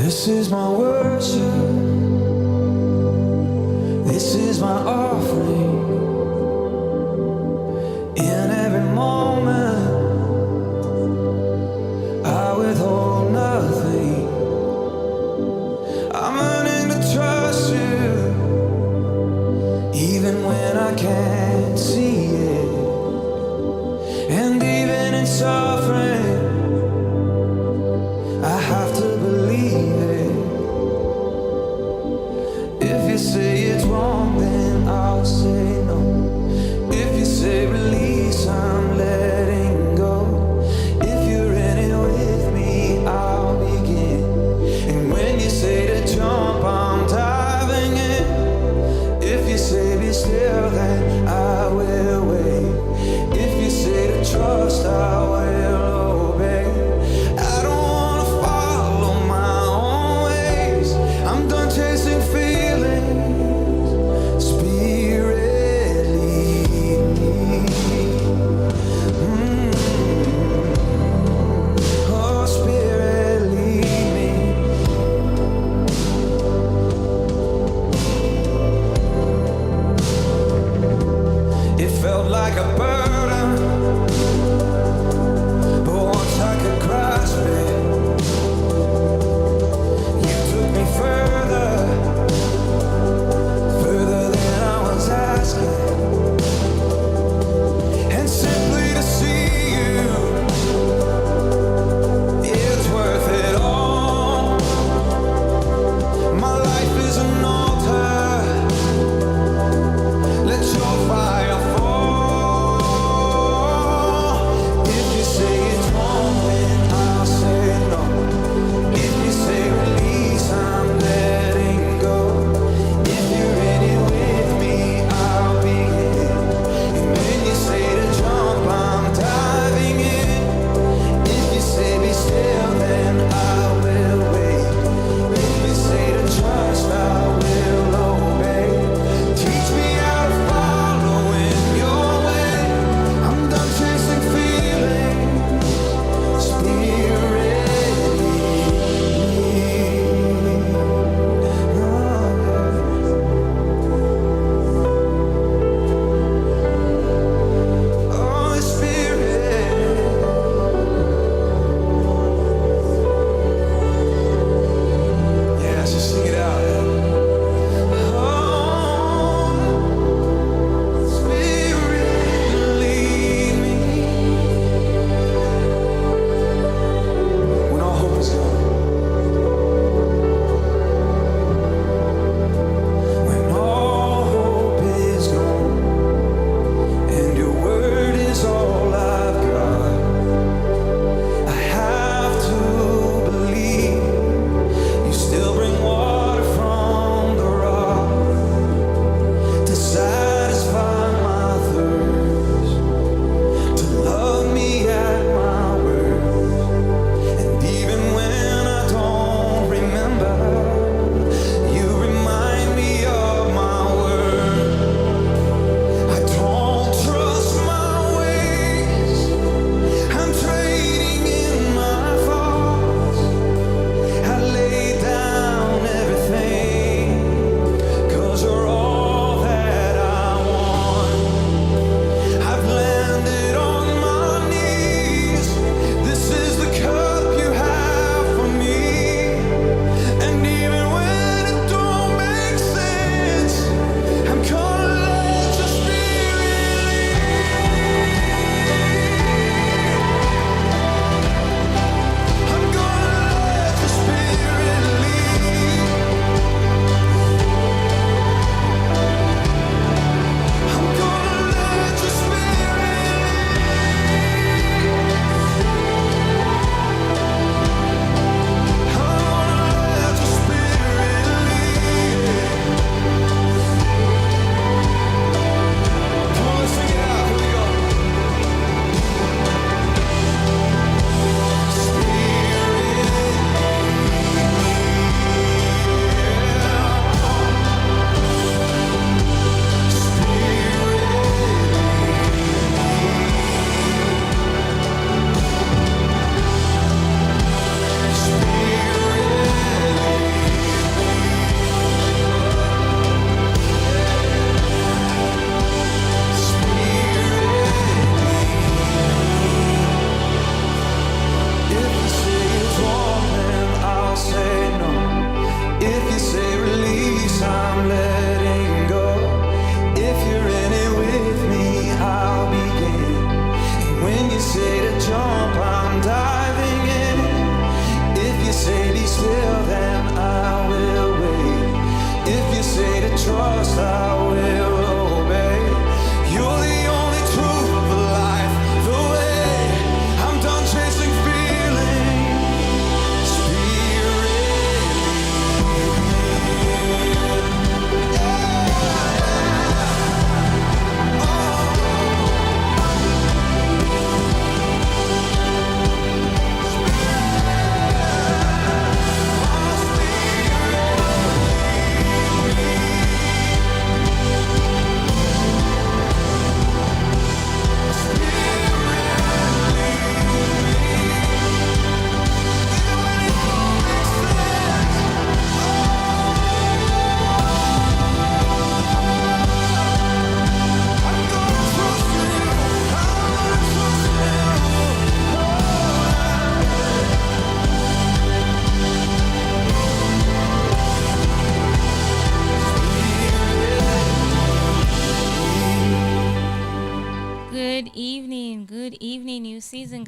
This is my worship, this is my offering. In every moment, I withhold nothing. I'm learning to trust you, even when I can't see it. And even in suffering, I have to believe it. If you say it's wrong, then I'll say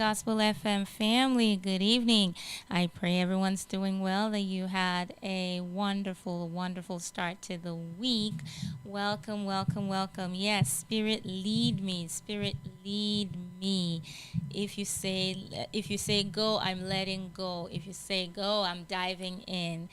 Gospel FM family, good evening. I pray everyone's doing well, that you had a wonderful, wonderful start to the week. Welcome, welcome, welcome. Yes, Spirit lead me, Spirit lead me. If you say go, I'm letting go. If you say go, I'm diving in.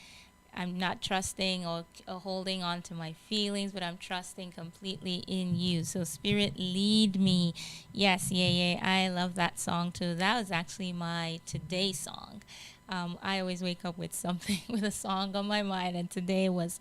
I'm not trusting or holding on to my feelings, but I'm trusting completely in you. So, Spirit, lead me. Yes, yeah, yeah. I love that song too. That was actually my today song. I always wake up with something, with a song on my mind, and today was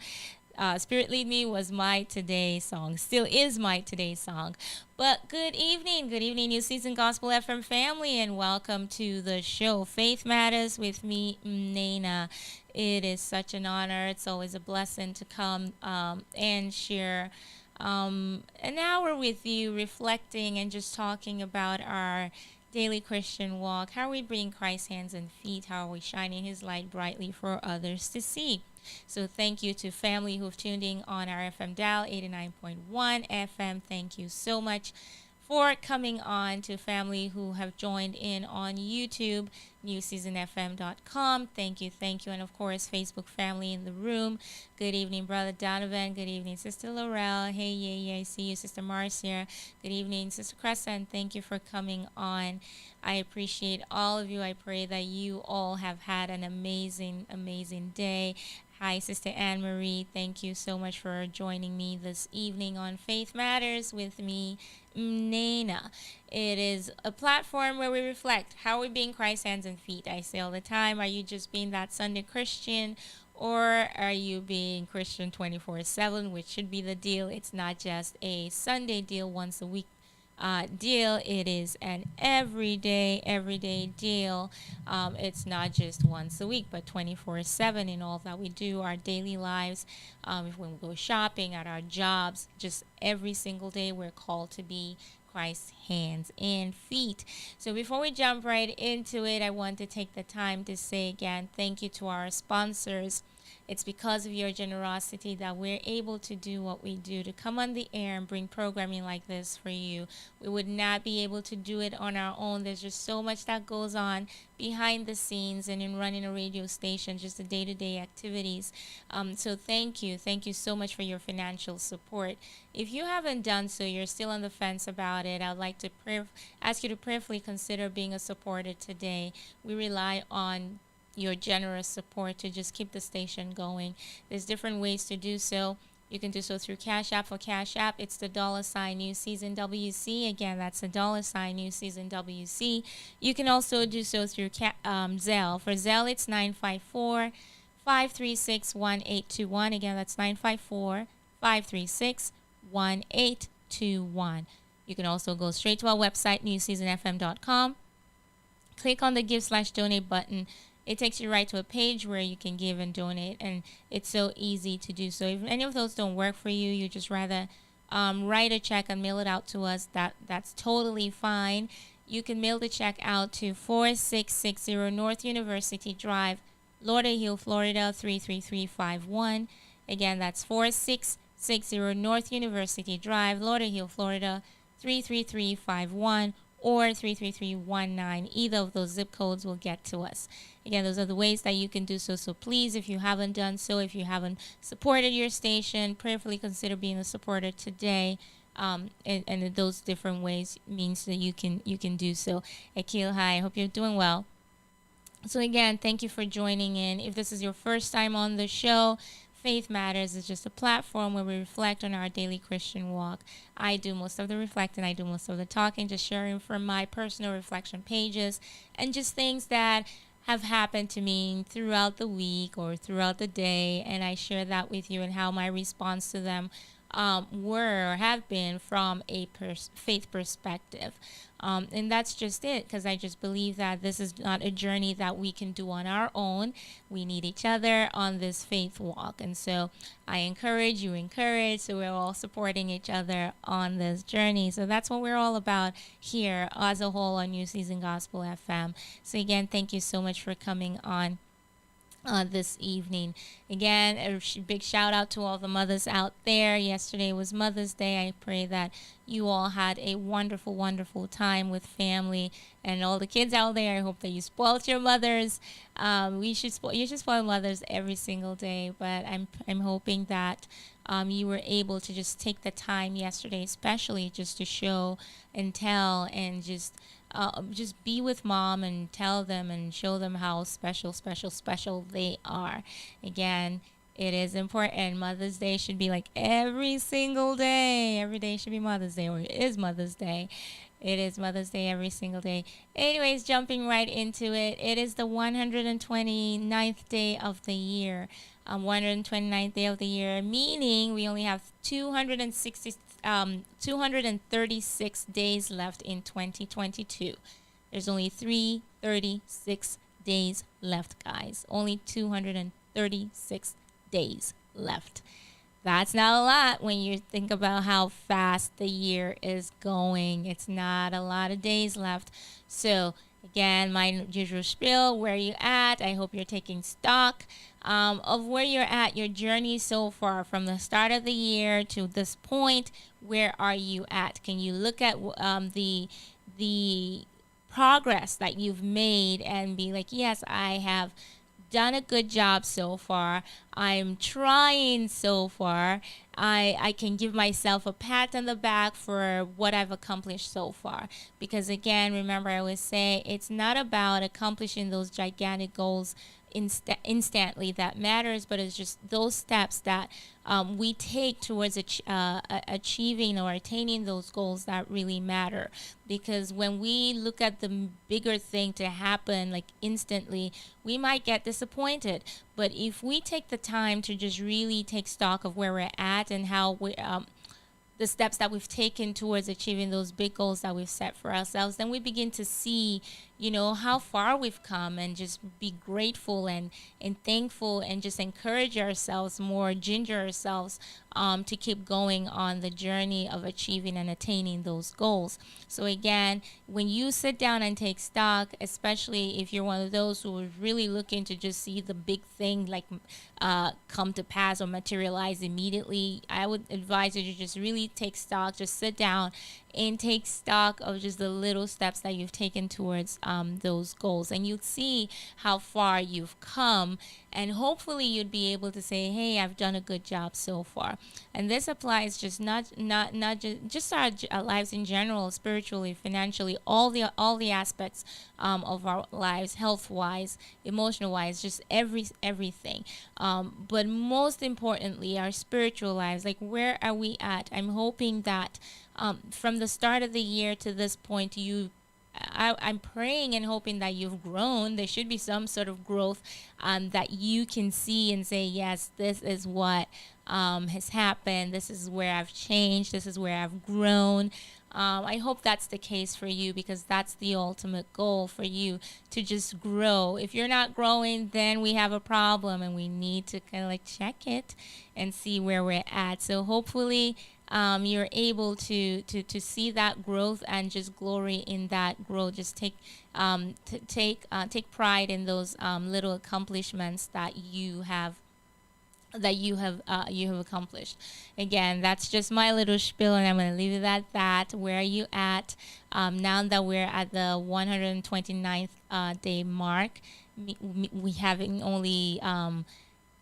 Spirit Lead Me was my today song, still is my today song. But good evening, New Season Gospel FM family, and welcome to the show, Faith Matters with me, Nana. It is such an honor. It's always a blessing to come and share an hour with you, reflecting and just talking about our daily Christian walk. How are we bringing Christ's hands and feet? How are we shining His light brightly for others to see? So thank you to family who've tuned in on our FM dial 89.1 FM. Thank you so much for coming on, to family who have joined in on YouTube, newseasonfm.com. Thank you, thank you. And of course, Facebook family in the room. Good evening, Brother Donovan. Good evening, Sister Laurel. Hey, yeah, I see you, Sister Marcia. Good evening, Sister Crescent. Thank you for coming on. I appreciate all of you. I pray that you all have had an amazing, amazing day. Hi, Sister Anne Marie. Thank you so much for joining me this evening on Faith Matters with me, Nana. It is a platform where we reflect how we being Christ's hands and feet. I say all the time, are you just being that Sunday Christian, or are you being Christian 24/7, which should be the deal? It's not just a Sunday deal once a week deal. It is an everyday deal. It's not just once a week, but 24/7 in all that we do, our daily lives. When we go shopping, at our jobs, just every single day, we're called to be Christ's hands and feet. So before we jump right into it, I want to take the time to say again, thank you to our sponsors. It's because of your generosity that we're able to do what we do, to come on the air and bring programming like this for you. We would not be able to do it on our own. There's just so much that goes on behind the scenes and in running a radio station, just the day-to-day activities. So thank you. Thank you so much for your financial support. If you haven't done so, you're still on the fence about it, I'd like to ask you to prayerfully consider being a supporter today. We rely on your generous support to just keep the station going. There's different ways to do so. You can do so through Cash App. For Cash App, it's the $ New Season WC. Again, that's the $ New Season WC. You can also do so through Zelle. For Zelle, it's 954-536-1821. Again, that's 954-536-1821. You can also go straight to our website, newseasonfm.com. Click on the Give/Donate button. It takes you right to a page where you can give and donate, and it's so easy to do so. If any of those don't work for you, you just rather write a check and mail it out to us, that's totally fine. You can mail the check out to 4660 North University Drive, Lauderhill, Florida 33351. Again, that's 4660 North University Drive, Lauderhill, Florida 33351. or 33319. Either of those zip codes will get to us. Again, those are the ways that you can do so. So please, if you haven't done so, if you haven't supported your station, prayerfully consider being a supporter today. And those different ways means that you can do so. Akil, hi, I hope you're doing well. So again, thank you for joining in. If this is your first time on the show, Faith Matters is just a platform where we reflect on our daily Christian walk. I do most of the reflecting, I do most of the talking, just sharing from my personal reflection pages and just things that have happened to me throughout the week or throughout the day, and I share that with you and how my response to them were or have been from a faith perspective. And that's just it, because I just believe that this is not a journey that we can do on our own. We need each other on this faith walk. And so I encourage, you encourage, so we're all supporting each other on this journey. So that's what we're all about here as a whole on New Season Gospel FM. So again, thank you so much for coming on. this evening. Again, a big shout out to all the mothers out there. Yesterday was Mother's Day. I pray that you all had a wonderful, wonderful time with family, and all the kids out there. I hope that you spoiled your mothers. You should spoil mothers every single day, but I'm hoping that you were able to just take the time yesterday, especially just to show and tell and just be with mom and tell them and show them how special, special, special they are. Again, it is important. Mother's Day should be like every single day. Every day should be Mother's Day, or it is Mother's Day. It is Mother's Day every single day. Anyways, jumping right into it, it is the 129th day of the year. 129th day of the year, meaning we only have 236 days left in 2022. There's only 336 days left, guys. Only 236 days left. That's not a lot when you think about how fast the year is going. It's not a lot of days left. So again, my usual spiel, where you at? I hope you're taking stock of where you're at, your journey so far from the start of the year to this point. Where are you at? Can you look at the progress that you've made and be like, yes, I have done a good job so far. I'm trying so far. I can give myself a pat on the back for what I've accomplished so far. Because again, remember, I always say it's not about accomplishing those gigantic goals instantly that matters, but it's just those steps that we take towards achieving or attaining those goals that really matter. Because when we look at the bigger thing to happen like instantly, we might get disappointed. But if we take the time to just really take stock of where we're at and how the steps that we've taken towards achieving those big goals that we've set for ourselves, then we begin to see, how far we've come, and just be grateful and thankful, and just encourage ourselves more, ginger ourselves to keep going on the journey of achieving and attaining those goals. So again, when you sit down and take stock, especially if you're one of those who are really looking to just see the big thing like come to pass or materialize immediately, I would advise you to just really take stock, just sit down and take stock of just the little steps that you've taken towards those goals, and you'd see how far you've come, and hopefully you'd be able to say, hey, I've done a good job so far. And this applies just not just our lives in general, spiritually, financially, all the aspects of our lives, health wise, emotional wise, just everything, but most importantly our spiritual lives. Like, where are we at? I'm hoping that from the start of the year to this point, I'm praying and hoping that you've grown. There should be some sort of growth that you can see and say, yes, this is what has happened. This is where I've changed. This is where I've grown. I hope that's the case for you, because that's the ultimate goal for you, to just grow. If you're not growing, then we have a problem, and we need to kind of like check it and see where we're at. So hopefully you're able to see that growth and just glory in that growth. Just take pride in those little accomplishments that you have accomplished. Again, that's just my little spiel, and I'm going to leave it at that. Where are you at? Now that we're at the 129th day mark, we having only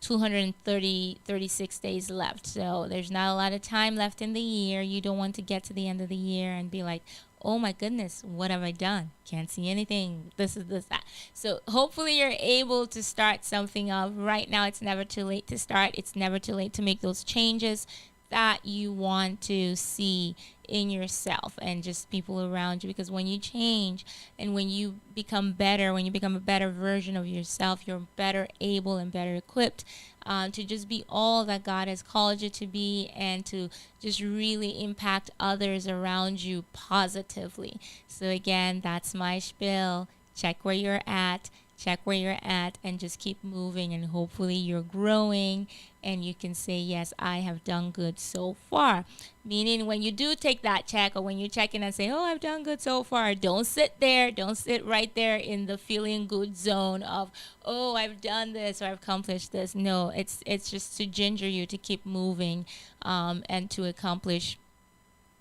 36 days left. So there's not a lot of time left in the year. You don't want to get to the end of the year and be like, oh my goodness, what have I done? Can't see anything. This, that. So hopefully you're able to start something up right now. It's never too late to start. It's never too late to make those changes that you want to see in yourself and just people around you. Because when you change and when you become better, when you become a better version of yourself, you're better able and better equipped to just be all that God has called you to be, and to just really impact others around you positively. So again, that's my spiel. Check where you're at. check where you're at and just keep moving, and hopefully you're growing and you can say, yes, I have done good so far. Meaning when you do take that check, or when you check in and say, oh, I've done good so far, don't sit there, don't sit right there in the feeling good zone of, oh, I've done this or I've accomplished this. No, it's just to ginger you to keep moving, and to accomplish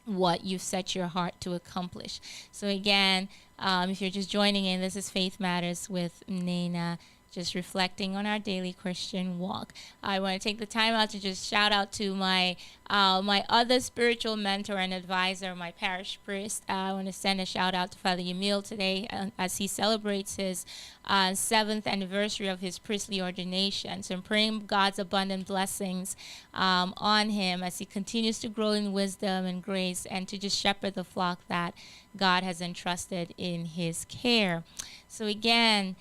what you've set your heart to accomplish. So again, if you're just joining in, this is Faith Matters with Nena, just reflecting on our daily Christian walk. I want to take the time out to just shout out to my other spiritual mentor and advisor, my parish priest. I want to send a shout out to Father Yamil today, as he celebrates his 7th anniversary of his priestly ordination. So I'm praying God's abundant blessings on him as he continues to grow in wisdom and grace, and to just shepherd the flock that God has entrusted in his care. So again,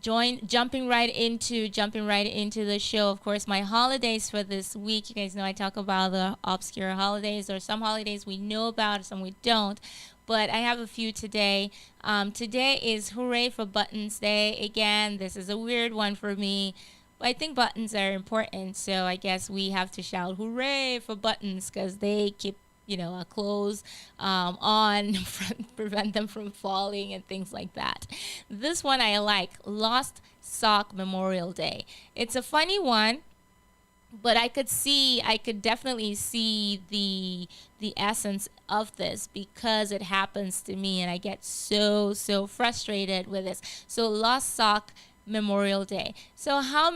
jumping right into the show. Of course, my holidays for this week. You guys know I talk about the obscure holidays, or some holidays we know about, some we don't. But I have a few today. Today is Hooray for Buttons Day. Again, this is a weird one for me. But I think buttons are important, so I guess we have to shout hooray for buttons, because they keep our clothes on, prevent them from falling and things like that. This one I like, Lost Sock Memorial Day. It's a funny one, but I could definitely see the essence of this, because it happens to me and I get so frustrated with this. So Lost Sock Memorial Day. So how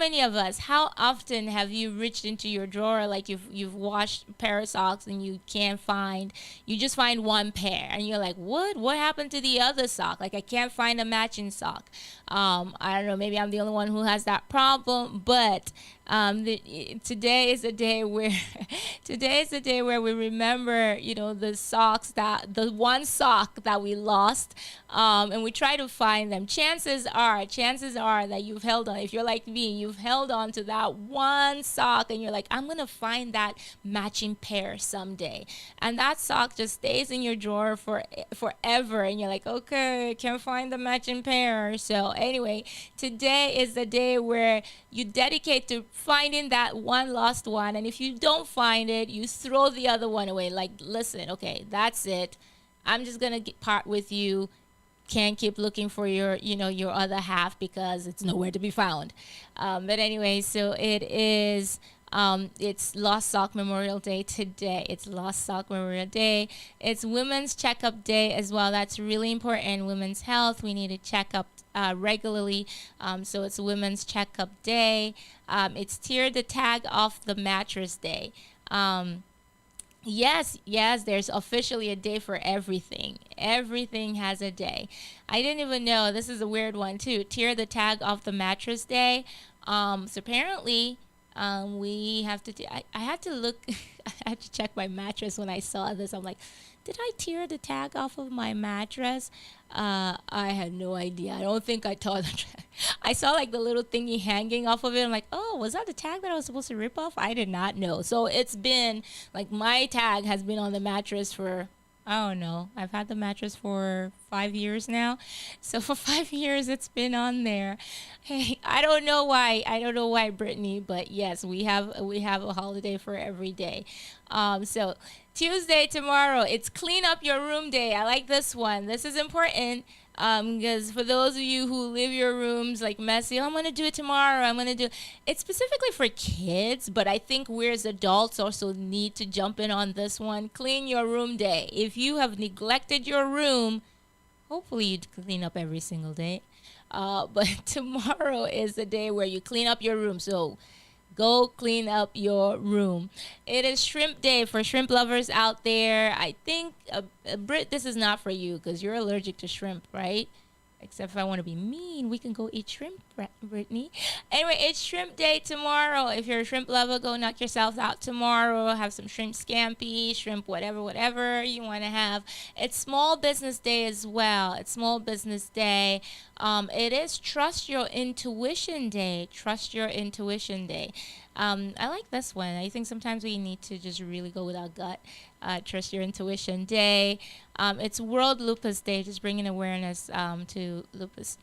often have you reached into your drawer, like you've washed a pair of socks and you just find one pair and you're like, what happened to the other sock? Like, I can't find a matching sock. I don't know, maybe I'm the only one who has that problem, but today is a day where we remember, the one sock that we lost, and we try to find them. Chances are that you've held on. If you're like me, you've held on to that one sock and you're like, I'm gonna find that matching pair someday, and that sock just stays in your drawer forever, and you're like, okay, can't find the matching pair. So anyway, today is the day where you dedicate to finding that one lost one, and if you don't find it, you throw the other one away. Like, listen, okay, that's it, I'm just gonna part with you. Can't keep looking for your other half, because it's nowhere to be found. But anyway, so it is it's Lost Sock Memorial Day today. It's Lost Sock Memorial Day. It's Women's Checkup Day as well. That's really important. Women's health, we need to check up regularly. So it's Women's Checkup Day. It's Tear the Tag Off the Mattress Day. Yes, there's officially a day for everything. Everything has a day. I didn't even know. This is a weird one too. Tear the Tag Off the Mattress Day. So apparently, we have to. I had to look. I had to check my mattress when I saw this. I'm like, did I tear the tag off of my mattress? I had no idea. I don't think I tore the tag. I saw like the little thingy hanging off of it. I'm like, oh, was that the tag that I was supposed to rip off? I did not know. So it's been like, my tag has been on the mattress for, I don't know. I've had the mattress for 5 years now. So for 5 years, it's been on there. Hey, I don't know why, Brittany, but yes, we have a holiday for every day. So Tuesday, tomorrow, it's Clean Up Your Room Day. I like this one. This is important. Because for those of you who leave your rooms like messy, I'm going to do it tomorrow, it's specifically for kids, but I think we as adults also need to jump in on this one. Clean your room day. If you have neglected your room, hopefully you clean up every single day. But tomorrow is the day where you clean up your room. So go clean up your room. It is Shrimp Day for shrimp lovers out there. I think, Britt, this is not for you because you're allergic to shrimp, right? Except if I want to be mean, we can go eat shrimp, Brittany. Anyway, it's Shrimp Day tomorrow. If you're a shrimp lover, go knock yourself out tomorrow. Have some shrimp scampi, shrimp whatever you want to have. It's Small Business Day as well. It's Small Business Day. It is Trust Your Intuition Day. Trust Your Intuition Day. I like this one. I think sometimes we need to just really go with our gut. Trust Your Intuition Day. It's World Lupus Day, just bringing awareness to lupus.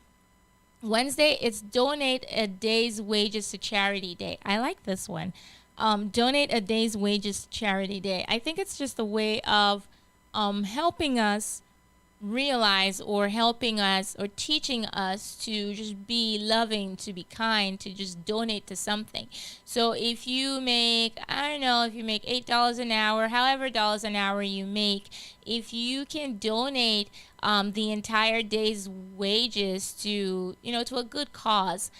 Wednesday, it's donate a day's wages to charity day. I like this one. Donate a day's wages to charity day. I think it's just a way of helping us realize, or helping us or teaching us to just be loving, to be kind, to just donate to something. So if you make, I don't know, if you make $8 an hour, however dollars an hour you make, if you can donate the entire day's wages to, to a good cause,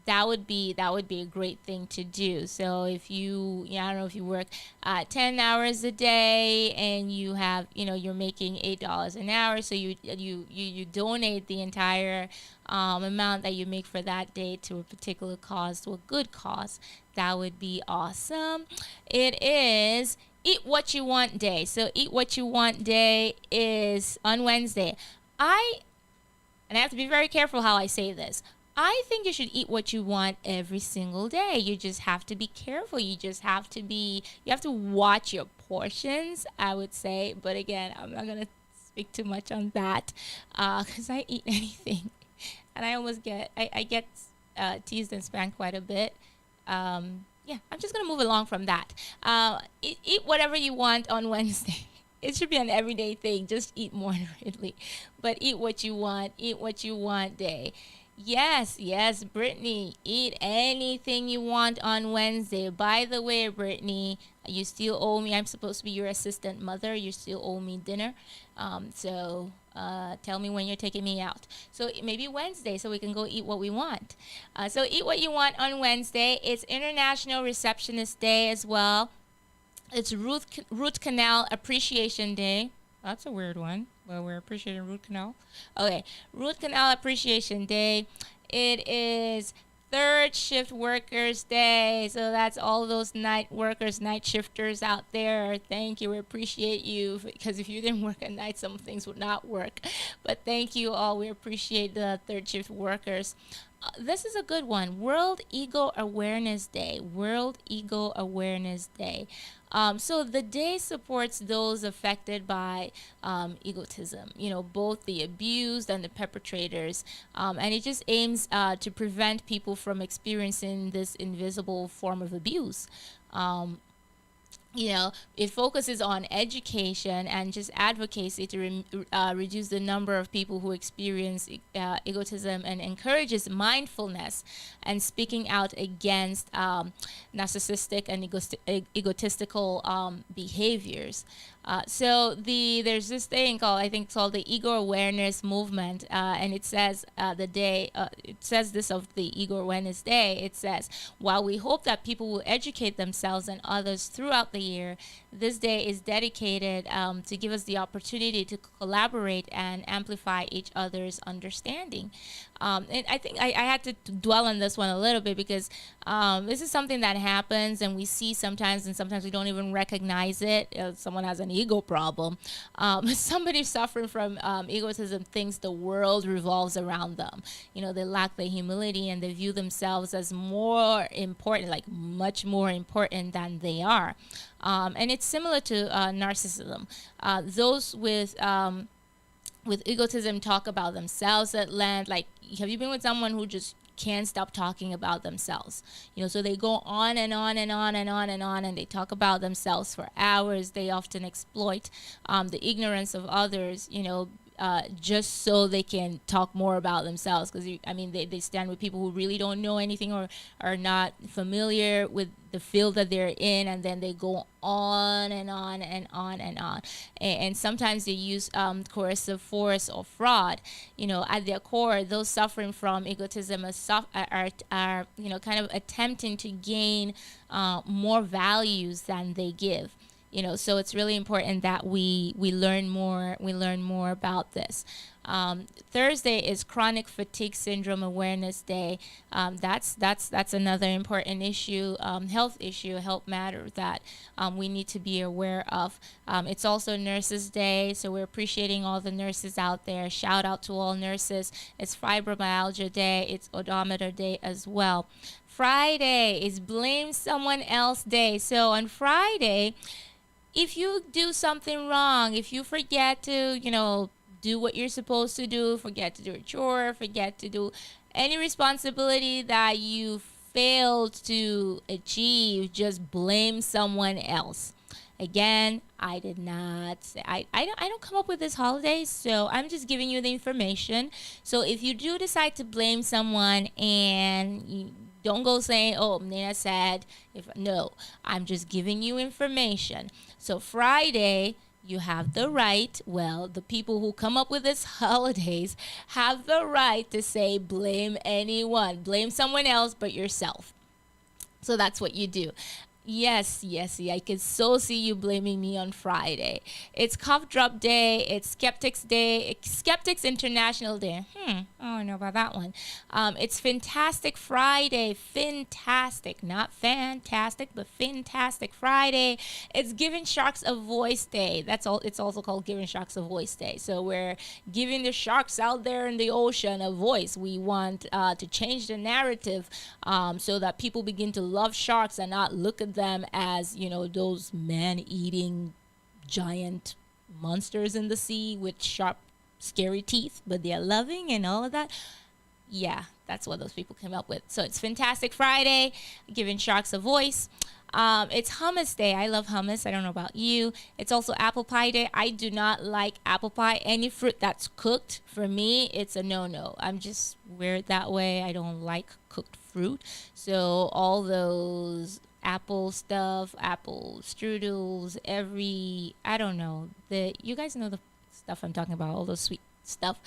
that would be a great thing to do. So if you, I don't know, if you work 10 hours a day and you have, you're making $8 an hour, so you donate the entire amount that you make for that day to a particular cause, to a good cause. That would be awesome. It is Eat What You Want Day. So Eat What You Want Day is on Wednesday. And I have to be very careful how I say this. I think you should eat what you want every single day. You just have to be careful. You have to watch your portions, I would say. But again, I'm not going to speak too much on that because I eat anything. And I almost I get teased and spanked quite a bit. Yeah, I'm just going to move along from that. Eat whatever you want on Wednesday. It should be an everyday thing. Just eat moderately. But eat what you want. Eat what you want day. Yes, Brittany. Eat anything you want on Wednesday. By the way, Brittany, you still owe me. I'm supposed to be your assistant mother. You still owe me dinner. So tell me when you're taking me out. So maybe Wednesday, so we can go eat what we want. So eat what you want on Wednesday. It's International Receptionist Day as well. It's Root Canal Appreciation Day. That's a weird one. Well, we're appreciating root canal. Okay, Root Canal Appreciation Day. It is Third Shift Workers Day. So that's all those night workers, night shifters out there. Thank you. We appreciate you, because if you didn't work at night, some things would not work. But thank you all. We appreciate the third shift workers. This is a good one. World Ego Awareness Day. World Ego Awareness Day. So the day supports those affected by egotism, both the abused and the perpetrators. And it just aims to prevent people from experiencing this invisible form of abuse. It focuses on education and just advocacy to reduce the number of people who experience egotism, and encourages mindfulness and speaking out against narcissistic and egotistical behaviors. So there's this thing called, I think it's called the Ego Awareness Movement, and it says it says this of the Ego Awareness Day. It says, while we hope that people will educate themselves and others throughout the year, this day is dedicated to give us the opportunity to collaborate and amplify each other's understanding. And I think I had to dwell on this one a little bit, because this is something that happens and we see sometimes, and sometimes we don't even recognize it. Someone has an ego problem. Somebody suffering from egotism thinks the world revolves around them. They lack the humility, and they view themselves as more important, like much more important than they are. And it's similar to narcissism. Those with egotism talk about themselves at length. Like, have you been with someone who just can't stop talking about themselves? So they go on and on and on and on and on, and they talk about themselves for hours. They often exploit the ignorance of others, just so they can talk more about themselves. Because they stand with people who really don't know anything, or are not familiar with the field that they're in, and then they go on and on and on and on. And sometimes they use coercive force or fraud. At their core, those suffering from egotism are kind of attempting to gain more values than they give. So it's really important that we learn more about this. Thursday is Chronic Fatigue Syndrome Awareness Day. That's another important issue, health issue, health matter that we need to be aware of. It's also Nurses Day, so we're appreciating all the nurses out there. Shout out to all nurses. It's Fibromyalgia Day. It's Odometer Day as well. Friday is Blame Someone Else Day. So on Friday, if you do something wrong, if you forget to, do what you're supposed to do, forget to do a chore, forget to do any responsibility that you failed to achieve, just blame someone else. Again, I did not say, I don't come up with this holiday, so I'm just giving you the information. So if you do decide to blame someone, and you don't go saying, "Oh, Nina said," if no, I'm just giving you information. So Friday, you have the right, well, the people who come up with these holidays have the right to say blame anyone, blame someone else but yourself. So that's what you do. Yes, yes, yeah, I can so see you blaming me on Friday. It's Cough Drop Day. It's Skeptics Day. It's Skeptics International Day. I don't know about that one. It's Fantastic Friday. Fantastic, not fantastic, but Fantastic Friday. It's Giving Sharks a Voice Day. That's all. It's also called Giving Sharks a Voice Day. So we're giving the sharks out there in the ocean a voice. We want to change the narrative, so that people begin to love sharks and not look at them as, those man-eating giant monsters in the sea with sharp, scary teeth, but they're loving and all of that. Yeah, that's what those people came up with. So it's Fantastic Friday, giving sharks a voice. It's Hummus Day. I love hummus. I don't know about you. It's also Apple Pie Day. I do not like apple pie. Any fruit that's cooked, for me, it's a no-no. I'm just weird that way. I don't like cooked fruit. So all those apple stuff, apple strudels, I don't know. You guys know the stuff I'm talking about, all those sweet stuff.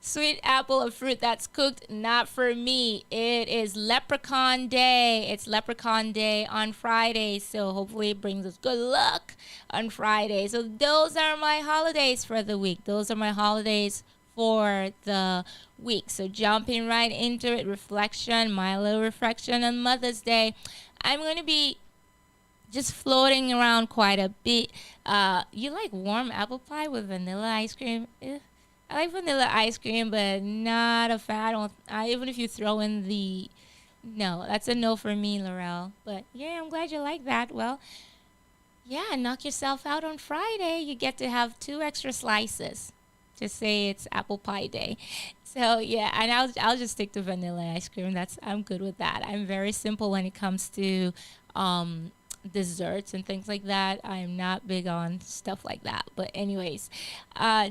Sweet apple of fruit that's cooked, not for me. It is Leprechaun Day. It's Leprechaun Day on Friday, so hopefully it brings us good luck on Friday. So those are my holidays for the week. Those are my holidays for the week. So jumping right into it, reflection, my little reflection on Mother's Day. I'm going to be just floating around quite a bit. You like warm apple pie with vanilla ice cream? I like vanilla ice cream, but not a fan. Even if you throw in no, that's a no for me, Laurel. But yeah, I'm glad you like that. Well, yeah, knock yourself out on Friday. You get to have 2 extra slices to say it's apple pie day. So yeah, and I'll just stick to vanilla ice cream. I'm good with that. I'm very simple when it comes to desserts and things like that. I'm not big on stuff like that. But anyways,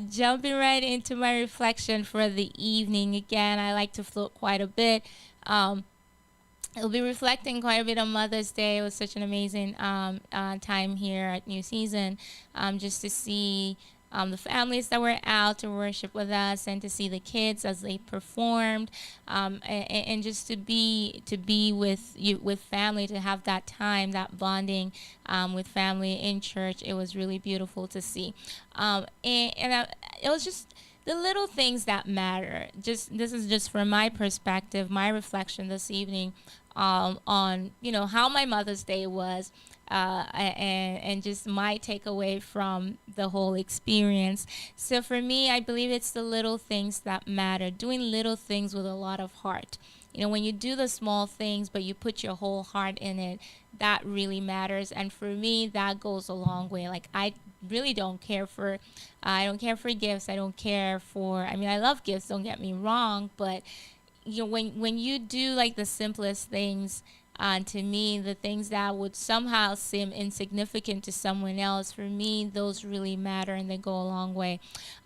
jumping right into my reflection for the evening. Again, I like to float quite a bit. I'll be reflecting quite a bit on Mother's Day. It was such an amazing time here at New Season, just to see the families that were out to worship with us, and to see the kids as they performed, and just to be with family, to have that time, that bonding with family in church. It was really beautiful to see, it was just the little things that matter. This is just from my perspective, my reflection this evening, on how my Mother's Day was, and just my takeaway from the whole experience. So for me, I believe it's the little things that matter, doing little things with a lot of heart. When you do the small things but you put your whole heart in it, that really matters. And for me, that goes a long way. Like, I really don't care for gifts. I don't care for, I love gifts, don't get me wrong, but when you do like the simplest things, to me, the things that would somehow seem insignificant to someone else, for me, those really matter, and they go a long way.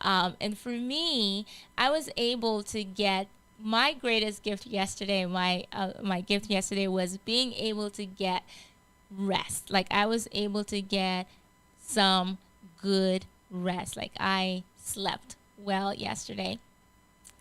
And for me, I was able to get my greatest gift yesterday. My gift yesterday was being able to get rest. Like, I was able to get some good rest. Like, I slept well yesterday.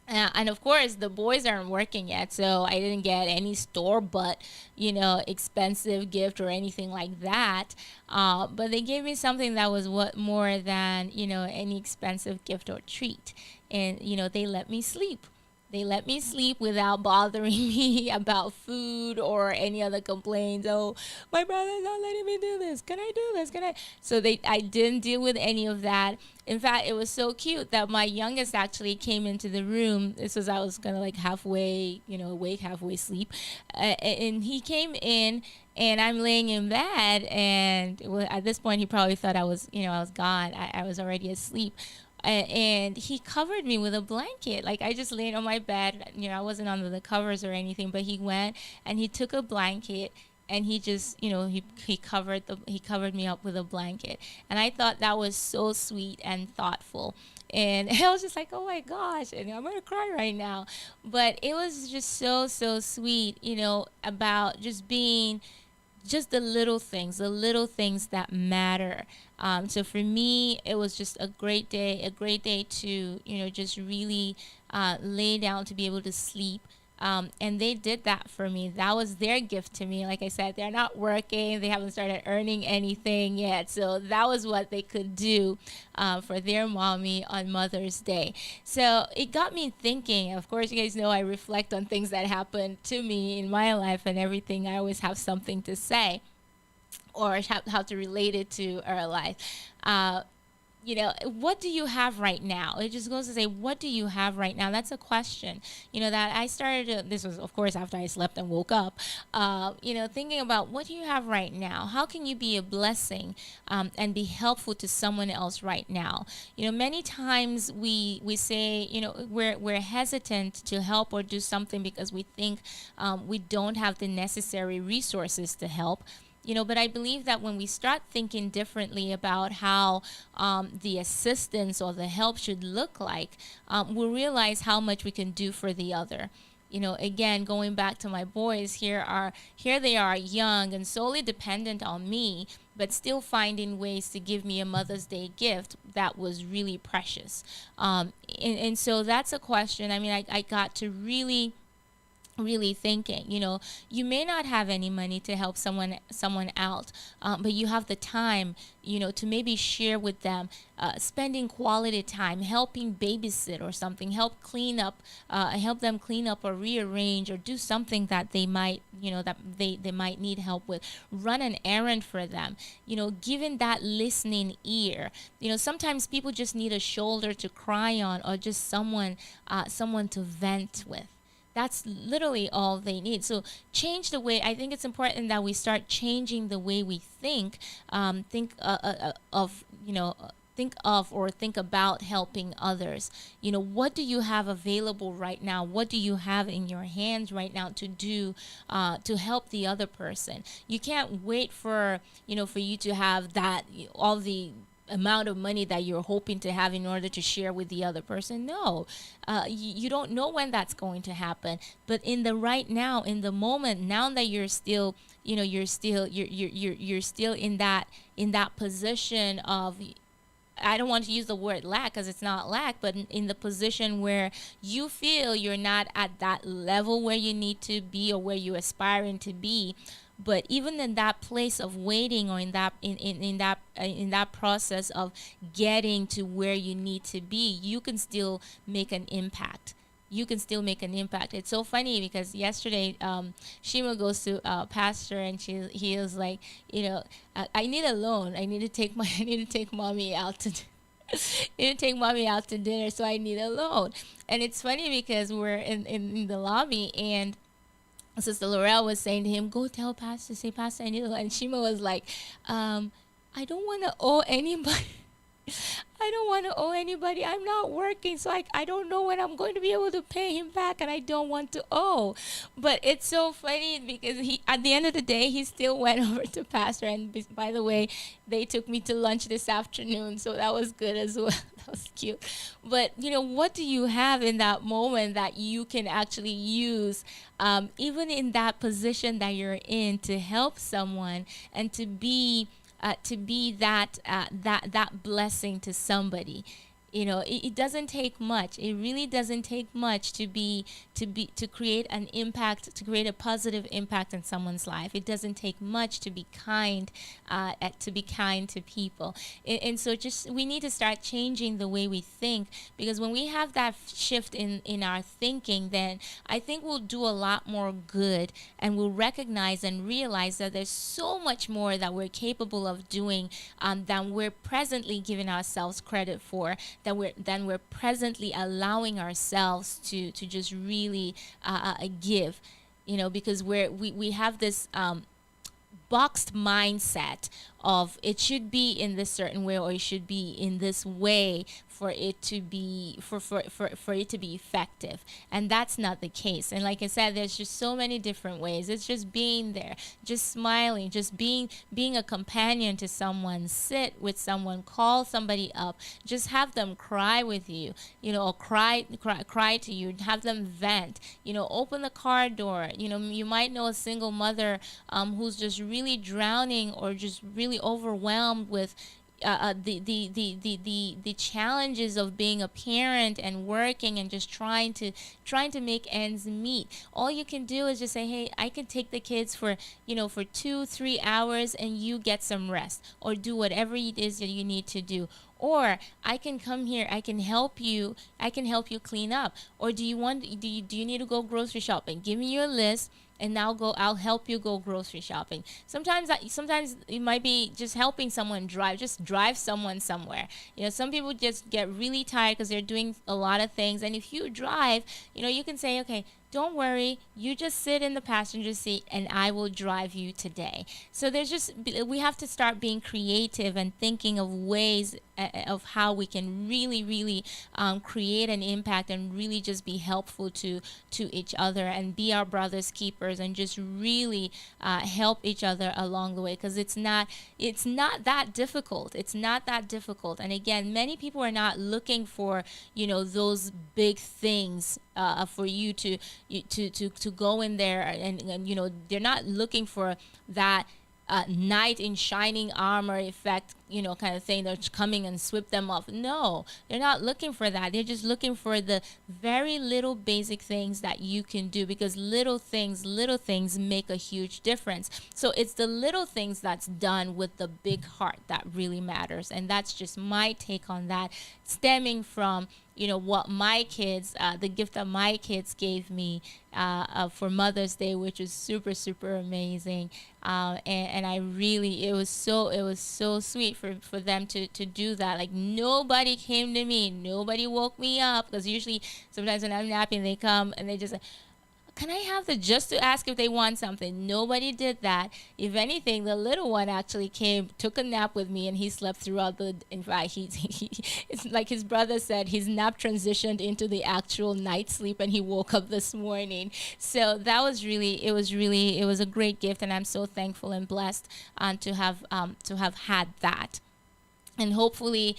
And of course, the boys aren't working yet, so I didn't get any store-bought, expensive gift or anything like that. But they gave me something that was more than, any expensive gift or treat. And, they let me sleep. They let me sleep without bothering me about food or any other complaints. Oh, my brother's not letting me do this. Can I do this? So I didn't deal with any of that. In fact, it was so cute that my youngest actually came into the room. I was kind of like halfway, awake, halfway asleep. And he came in, and I'm laying in bed. And at this point, he probably thought I was, I was gone. I was already asleep. and he covered me with a blanket. Like I just laid on my bed, I wasn't under the covers or anything, but he went and he took a blanket and he just, he covered me up with a blanket. And I thought that was so sweet and thoughtful. And I was just like, oh my gosh, and I'm gonna cry right now. But it was just so, so sweet, about just being just the little things that matter. So for me, it was just a great day to, just really lay down to be able to sleep. And they did that for me. That was their gift to me. Like I said, they're not working, they haven't started earning anything yet. So that was what they could do for their mommy on Mother's Day. So it got me thinking. Of course, you guys know I reflect on things that happened to me in my life and everything. I always have something to say or how to relate it to our life. What do you have right now? It just goes to say, what do you have right now? That's a question, that I started to, this was, of course, after I slept and woke up, thinking about what do you have right now? How can you be a blessing and be helpful to someone else right now? Many times we say, we're hesitant to help or do something because we think we don't have the necessary resources to help. But I believe that when we start thinking differently about how the assistance or the help should look like, we'll realize how much we can do for the other. Again, going back to my boys, here they are young and solely dependent on me, but still finding ways to give me a Mother's Day gift that was really precious. And so that's a question. I mean, I got to really thinking, you may not have any money to help someone out, but you have the time, to maybe share with them, spending quality time, helping babysit or something, help them clean up or rearrange or do something that they might, that they might need help with, run an errand for them, giving that listening ear. Sometimes people just need a shoulder to cry on or just someone to vent with. That's literally all they need. So change the way. I think it's important that we start changing the way we think. Think of or think about helping others. What do you have available right now? What do you have in your hands right now to do to help the other person? You can't wait for you to have that, all the amount of money that you're hoping to have in order to share with the other person. No, you don't know when that's going to happen. But in the right now, in the moment, now that you're still, you're still in that position of, I don't want to use the word lack because it's not lack, but in the position where you feel you're not at that level where you need to be or where you're aspiring to be. But even in that place of waiting, or in that process of getting to where you need to be, you can still make an impact. It's so funny because yesterday, Shima goes to pastor, and he was like, I need a loan. I need to take mommy out to. I need to take mommy out to dinner, so I need a loan. And it's funny because we're in the lobby, and Sister Laurel was saying to him, go tell Pastor, say, Pastor, I need a loan. And Shima was like, I don't want to owe anybody. I don't want to owe anybody. I'm not working, so I don't know when I'm going to be able to pay him back, and I don't want to owe. But it's so funny because at the end of the day, he still went over to Pastor. And by the way, they took me to lunch this afternoon, so that was good as well. That was cute. But, what do you have in that moment that you can actually use, even in that position that you're in, to help someone and to be that blessing to somebody? It doesn't take much. It really doesn't take much to create an impact, to create a positive impact in someone's life. It doesn't take much to be kind, to people. And so we need to start changing the way we think, because when we have that shift in our thinking, then I think we'll do a lot more good, and we'll recognize and realize that there's so much more that we're capable of doing than we're presently giving ourselves credit for, that we're presently allowing ourselves to just really give, because we have this boxed mindset of it should be in this certain way or it should be in this way for it to be for it to be effective, and that's not the case. And like I said, there's just so many different ways. It's just being there, just smiling, just being a companion to someone, sit with someone, call somebody up, just have them cry with you, or cry to you, have them vent, open the car door. You might know a single mother who's just really drowning or just really overwhelmed with the challenges of being a parent and working and just trying to make ends meet. All you can do is just say, hey, I can take the kids for 2-3 hours and you get some rest, or do whatever it is that you need to do. Or I can come here, I can help you clean up. Or do you need to go grocery shopping? Give me your list and I'll help you go grocery shopping. Sometimes it might be just helping someone drive someone somewhere. Some people just get really tired because they're doing a lot of things, and if you drive, you can say, okay, don't worry, you just sit in the passenger seat and I will drive you today. So we have to start being creative and thinking of ways of how we can really, really create an impact and really just be helpful to each other and be our brother's keepers and just really help each other along the way, because it's not that difficult. It's not that difficult. And again, many people are not looking for those big things for you to go in there and they're not looking for that knight in shining armor effect, kind of thing. They're coming and sweep them off. No, they're not looking for that. They're just looking for the very little basic things that you can do, because little things make a huge difference. So it's the little things that's done with the big heart that really matters. And that's just my take on that, stemming from what my kids, the gift that my kids gave me for Mother's Day, which is super, super amazing. And I really, it was so sweet for them to do that. Like, nobody came to me, nobody woke me up, because usually sometimes when I'm napping, they come and they just say, can I have just to ask if they want something? Nobody did that. If anything, the little one actually came, took a nap with me, and he slept throughout in fact, he it's like his brother said, his nap transitioned into the actual night sleep, and he woke up this morning. So that was it was a great gift, and I'm so thankful and blessed to have had that. And hopefully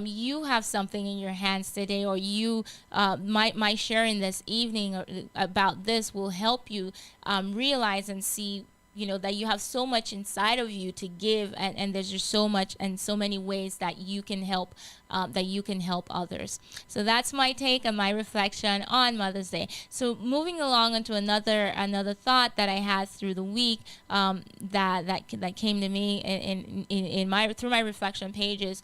you have something in your hands today, or you my sharing this evening about this will help you realize and see that you have so much inside of you to give, and there's just so much and so many ways that you can help others. So that's my take and my reflection on Mother's Day. So moving along onto another thought that I had through the week, that came to me through my reflection pages.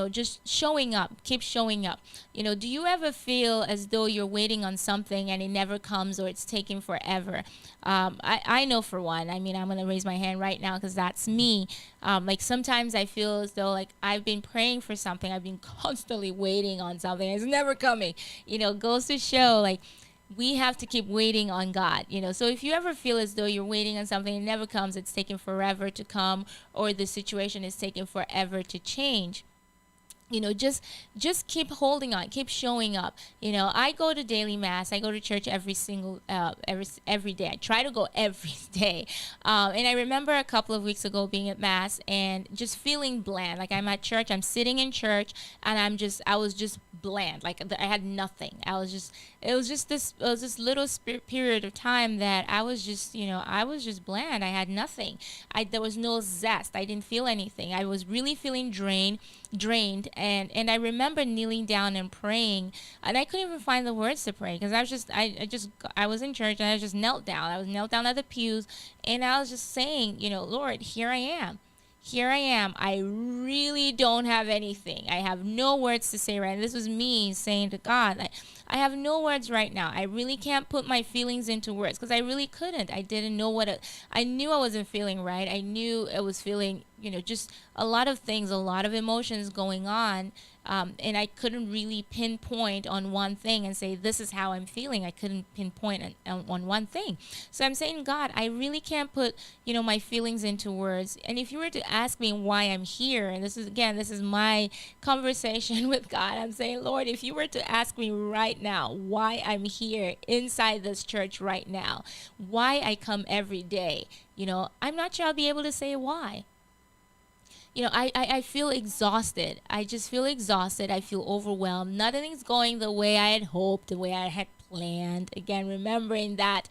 Just showing up, keep showing up. Do you ever feel as though you're waiting on something and it never comes, or it's taking forever? I know, for one, I mean, I'm going to raise my hand right now because that's me. Like, sometimes I feel as though, like, I've been praying for something. I've been constantly waiting on something. It's never coming. Goes to show, like, we have to keep waiting on God. So if you ever feel as though you're waiting on something, it never comes, it's taking forever to come, or the situation is taking forever to change, just keep holding on, keep showing up. I go to daily mass. I go to church every day. I try to go every day. And I remember a couple of weeks ago being at mass and just feeling bland. Like, I'm at church, I'm sitting in church, and I was just bland. Like, I had nothing. It was just this little period of time that I was just bland. I had nothing. There was no zest. I didn't feel anything. I was really feeling drained. And I remember kneeling down and praying, and I couldn't even find the words to pray, because I was in church and I just knelt down. I was knelt down at the pews, and I was just saying, Lord, here I am. I really don't have anything. I have no words to say right now. This was me saying to God, I have no words right now. I really can't put my feelings into words because I really couldn't. I didn't know I knew I wasn't feeling right. I knew I was feeling, just a lot of things, a lot of emotions going on. And I couldn't really pinpoint on one thing and say, this is how I'm feeling. I couldn't pinpoint on one thing. So I'm saying, God, I really can't put, my feelings into words. And if you were to ask me why I'm here, and this is my conversation with God, I'm saying, Lord, if you were to ask me right now why I'm here inside this church right now, why I come every day, I'm not sure I'll be able to say why. I feel exhausted. I just feel exhausted. I feel overwhelmed. Nothing's going the way I had hoped, the way I had planned. Again, remembering that,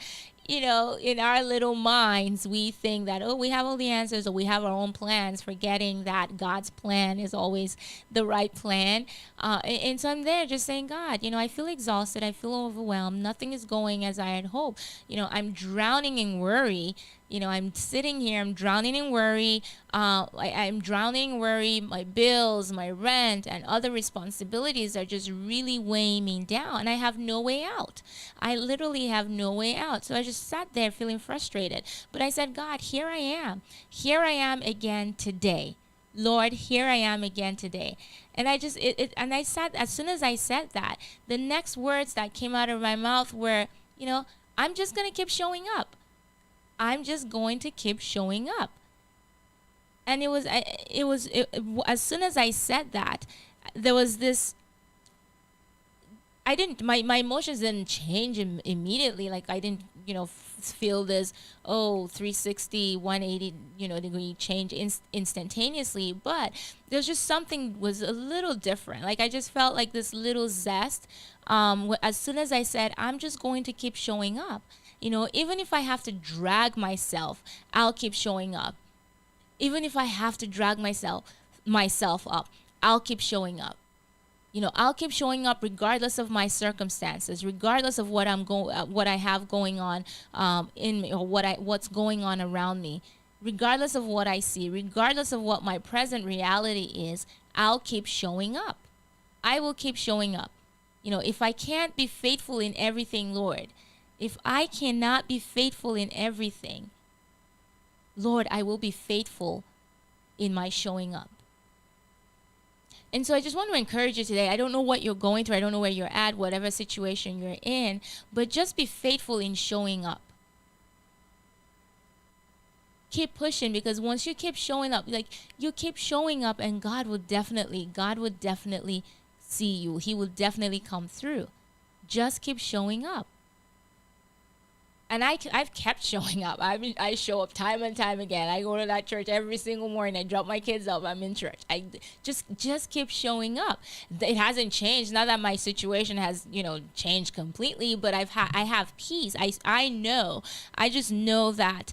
in our little minds, we think that, we have all the answers or we have our own plans, forgetting that God's plan is always the right plan. And so I'm there just saying, God, I feel exhausted. I feel overwhelmed. Nothing is going as I had hoped. I'm drowning in worry. I'm sitting here, I'm drowning in worry. I'm drowning in worry. My bills, my rent, and other responsibilities are just really weighing me down. And I have no way out. I literally have no way out. So I just sat there feeling frustrated. But I said, God, here I am. Here I am again today. Lord, here I am again today. And I just, and I sat, as soon as I said that, the next words that came out of my mouth were, I'm just going to keep showing up. I'm just going to keep showing up. And it was as soon as I said that, there was this, my emotions didn't change immediately. Like I didn't, feel this, 360, 180, degree change instantaneously. But there's just something was a little different. Like I just felt like this little zest. As soon as I said, I'm just going to keep showing up. Even if I have to drag myself, I'll keep showing up. Even if I have to drag myself up, I'll keep showing up. I'll keep showing up regardless of my circumstances, regardless of what what I have going on in me, or what's going on around me, regardless of what I see, regardless of what my present reality is. I'll keep showing up. I will keep showing up. If I can't be faithful in everything, Lord, if I cannot be faithful in everything, Lord, I will be faithful in my showing up. And so I just want to encourage you today. I don't know what you're going through. I don't know where you're at, whatever situation you're in, but just be faithful in showing up. Keep pushing, because once you keep showing up, like you keep showing up, and God would definitely see you. He will definitely come through. Just keep showing up. And I've kept showing up. I show up time and time again. I go to that church every single morning. I drop my kids off. I'm in church. I just keep showing up. It hasn't changed. Not that my situation has, changed completely, but I have peace. I know. I just know that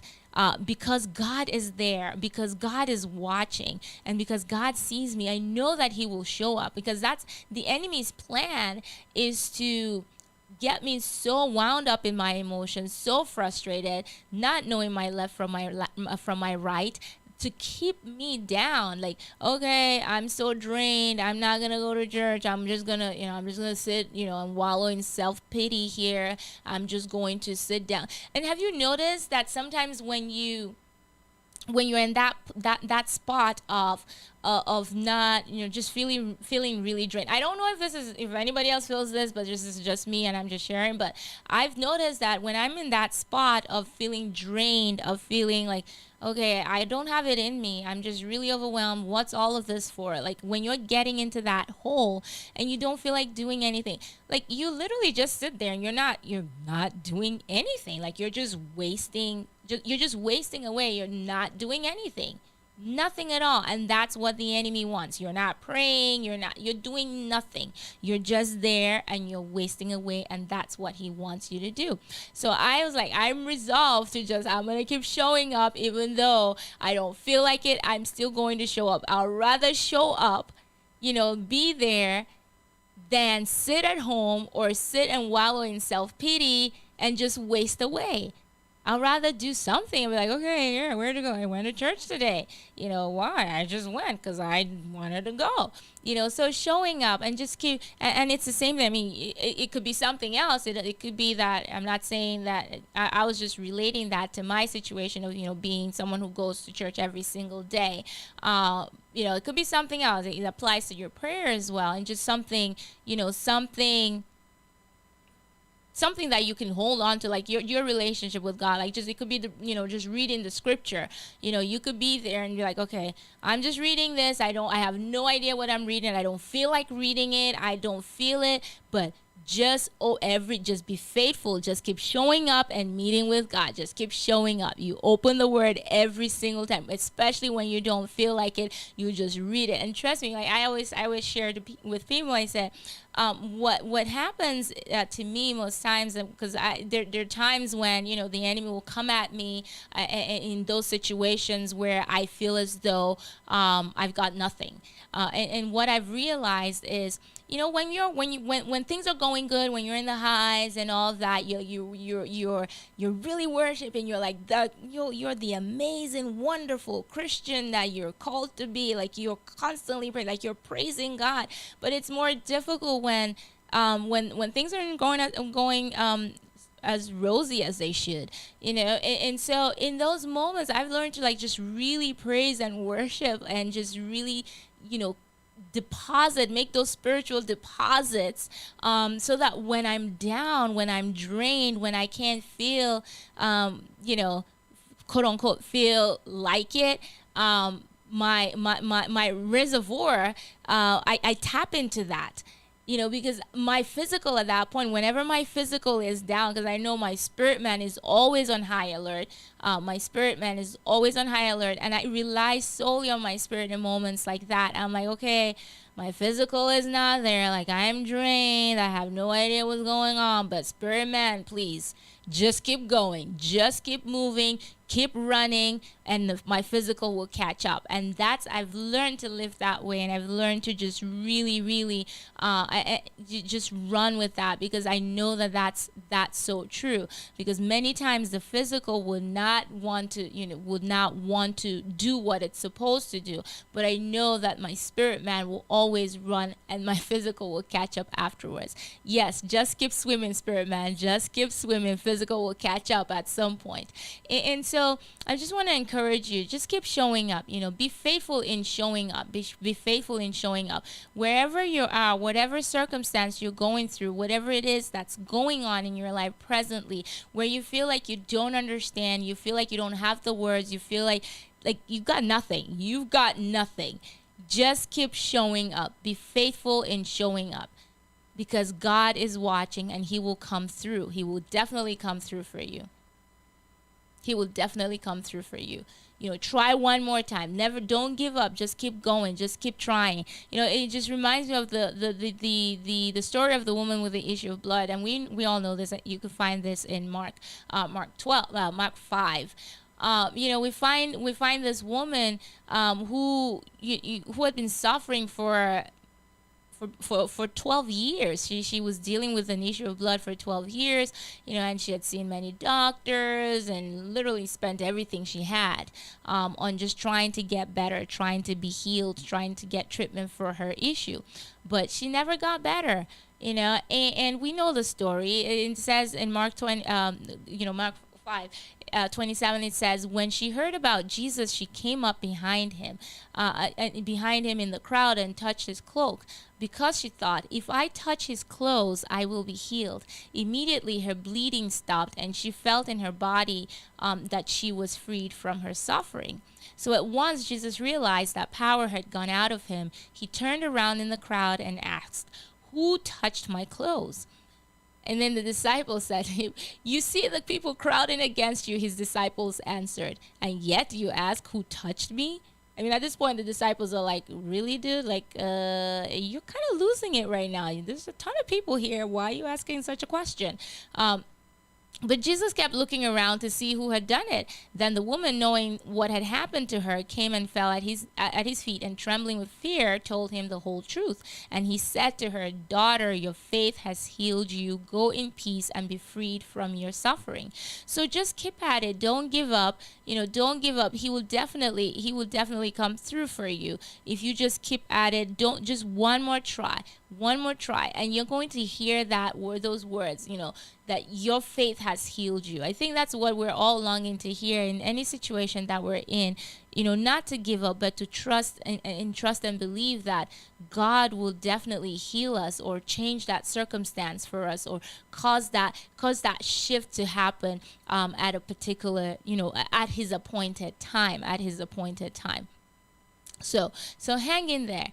because God is there, because God is watching, and because God sees me, I know that He will show up, because that's the enemy's plan, is to get me so wound up in my emotions, so frustrated, not knowing my left from my right, to keep me down. Like, okay, I'm so drained, I'm not gonna go to church, I'm just gonna sit, and wallow in self-pity here. I'm just going to sit down. And have you noticed that sometimes when you're in that spot of not, just feeling really drained. I don't know if anybody else feels this, but this is just me and I'm just sharing. But I've noticed that when I'm in that spot of feeling drained, of feeling like, okay, I don't have it in me, I'm just really overwhelmed, what's all of this for? Like when you're getting into that hole and you don't feel like doing anything, like you literally just sit there and you're not doing anything. Like you're just wasting away. You're not doing anything. Nothing at all. And that's what the enemy wants. You're not praying, you're doing nothing. You're just there and you're wasting away, and that's what he wants you to do. So I was like, I'm resolved to I'm going to keep showing up, even though I don't feel like it. I'm still going to show up. I'll rather show up, be there, than sit at home or sit and wallow in self-pity and just waste away. I'd rather do something and be like, okay, yeah, where to go? I went to church today. Why? I just went because I wanted to go. So showing up and just keep, and it's the same thing. I mean, it could be something else. It could be that I'm not saying that. I was just relating that to my situation of, being someone who goes to church every single day. It could be something else. It applies to your prayer as well, and just something, something that you can hold on to, like your relationship with God. Like, just, it could be just reading the scripture. You could be there and be like, okay, I'm just reading this. I have no idea what I'm reading. I don't feel like reading it. I don't feel it, but just be faithful. Just keep showing up and meeting with God. Just keep showing up. You open the word every single time, especially when you don't feel like it. You just read it, and trust me, like I always share with people. I said, what happens to me most times, because there are times when the enemy will come at me in those situations where I feel as though I've got nothing, and what I've realized is, when things are going good, when you're in the highs and all that, you're really worshiping. You're like you're the amazing, wonderful Christian that you're called to be. Like, you're constantly praying, like you're praising God. But it's more difficult when things aren't going as rosy as they should, and so in those moments I've learned to, like, just really praise and worship, and just really make those spiritual deposits, so that when I'm down, when I'm drained, when I can't feel quote unquote feel like it, my reservoir, I tap into that, because my physical at that point, whenever my physical is down, because I know my spirit man is always on high alert. My spirit man is always on high alert, and I rely solely on my spirit in moments like that. I'm like, okay, my physical is not there. Like, I'm drained. I have no idea what's going on. But spirit man, please, just keep going. Just keep moving. Keep running, and my physical will catch up. And I've learned to live that way, and I've learned to just really, really just run with that, because I know that's so true. Because many times the physical would not want to do what it's supposed to do, but I know that my spirit man will always run, and my physical will catch up afterwards. Yes, just keep swimming, spirit man. Just keep swimming. Physical will catch up at some point. And so I just want to encourage you, just keep showing up. Be faithful in showing up. Be faithful in showing up wherever you are, whatever circumstance you're going through, whatever it is that's going on in your life presently, where you feel like you don't understand, you feel like you don't have the words, you feel like you've got nothing. You've got nothing. Just keep showing up. Be faithful in showing up, because God is watching, and He will come through. He will definitely come through for you. He will definitely come through for you. Try one more time. Don't give up. Just keep going. Just keep trying. It just reminds me of the story of the woman with the issue of blood, and we all know this. You can find this in Mark 5. We find this woman who had been suffering for 12 years. She was dealing with an issue of blood for 12 years, and she had seen many doctors and literally spent everything she had on just trying to get better, trying to be healed, trying to get treatment for her issue. But she never got better, and we know the story. It says in Mark 5, 27, it says, when she heard about Jesus, she came up behind him in the crowd and touched his cloak, because she thought, if I touch his clothes, I will be healed. Immediately her bleeding stopped, and she felt in her body that she was freed from her suffering. So at once Jesus realized that power had gone out of him. He turned around in the crowd and asked, "Who touched my clothes?" And then the disciples said, "You see the people crowding against you." His disciples answered, "And yet you ask, who touched me?" I mean, at this point, the disciples are like, "Really, dude? Like, you're kind of losing it right now. There's a ton of people here. Why are you asking such a question?" But Jesus kept looking around to see who had done it. Then the woman, knowing what had happened to her, came and fell at his feet, and trembling with fear, told him the whole truth. And he said to her, "Daughter, your faith has healed you. Go in peace and be freed from your suffering." So just keep at it. Don't give up. Don't give up. He will definitely come through for you if you just keep at it. Don't just one more try, and you're going to hear those words. That your faith has healed you. I think that's what we're all longing to hear in any situation that we're in. Not to give up, but to trust and trust and believe that God will definitely heal us, or change that circumstance for us, or cause that shift to happen at a particular, at His appointed time. So hang in there.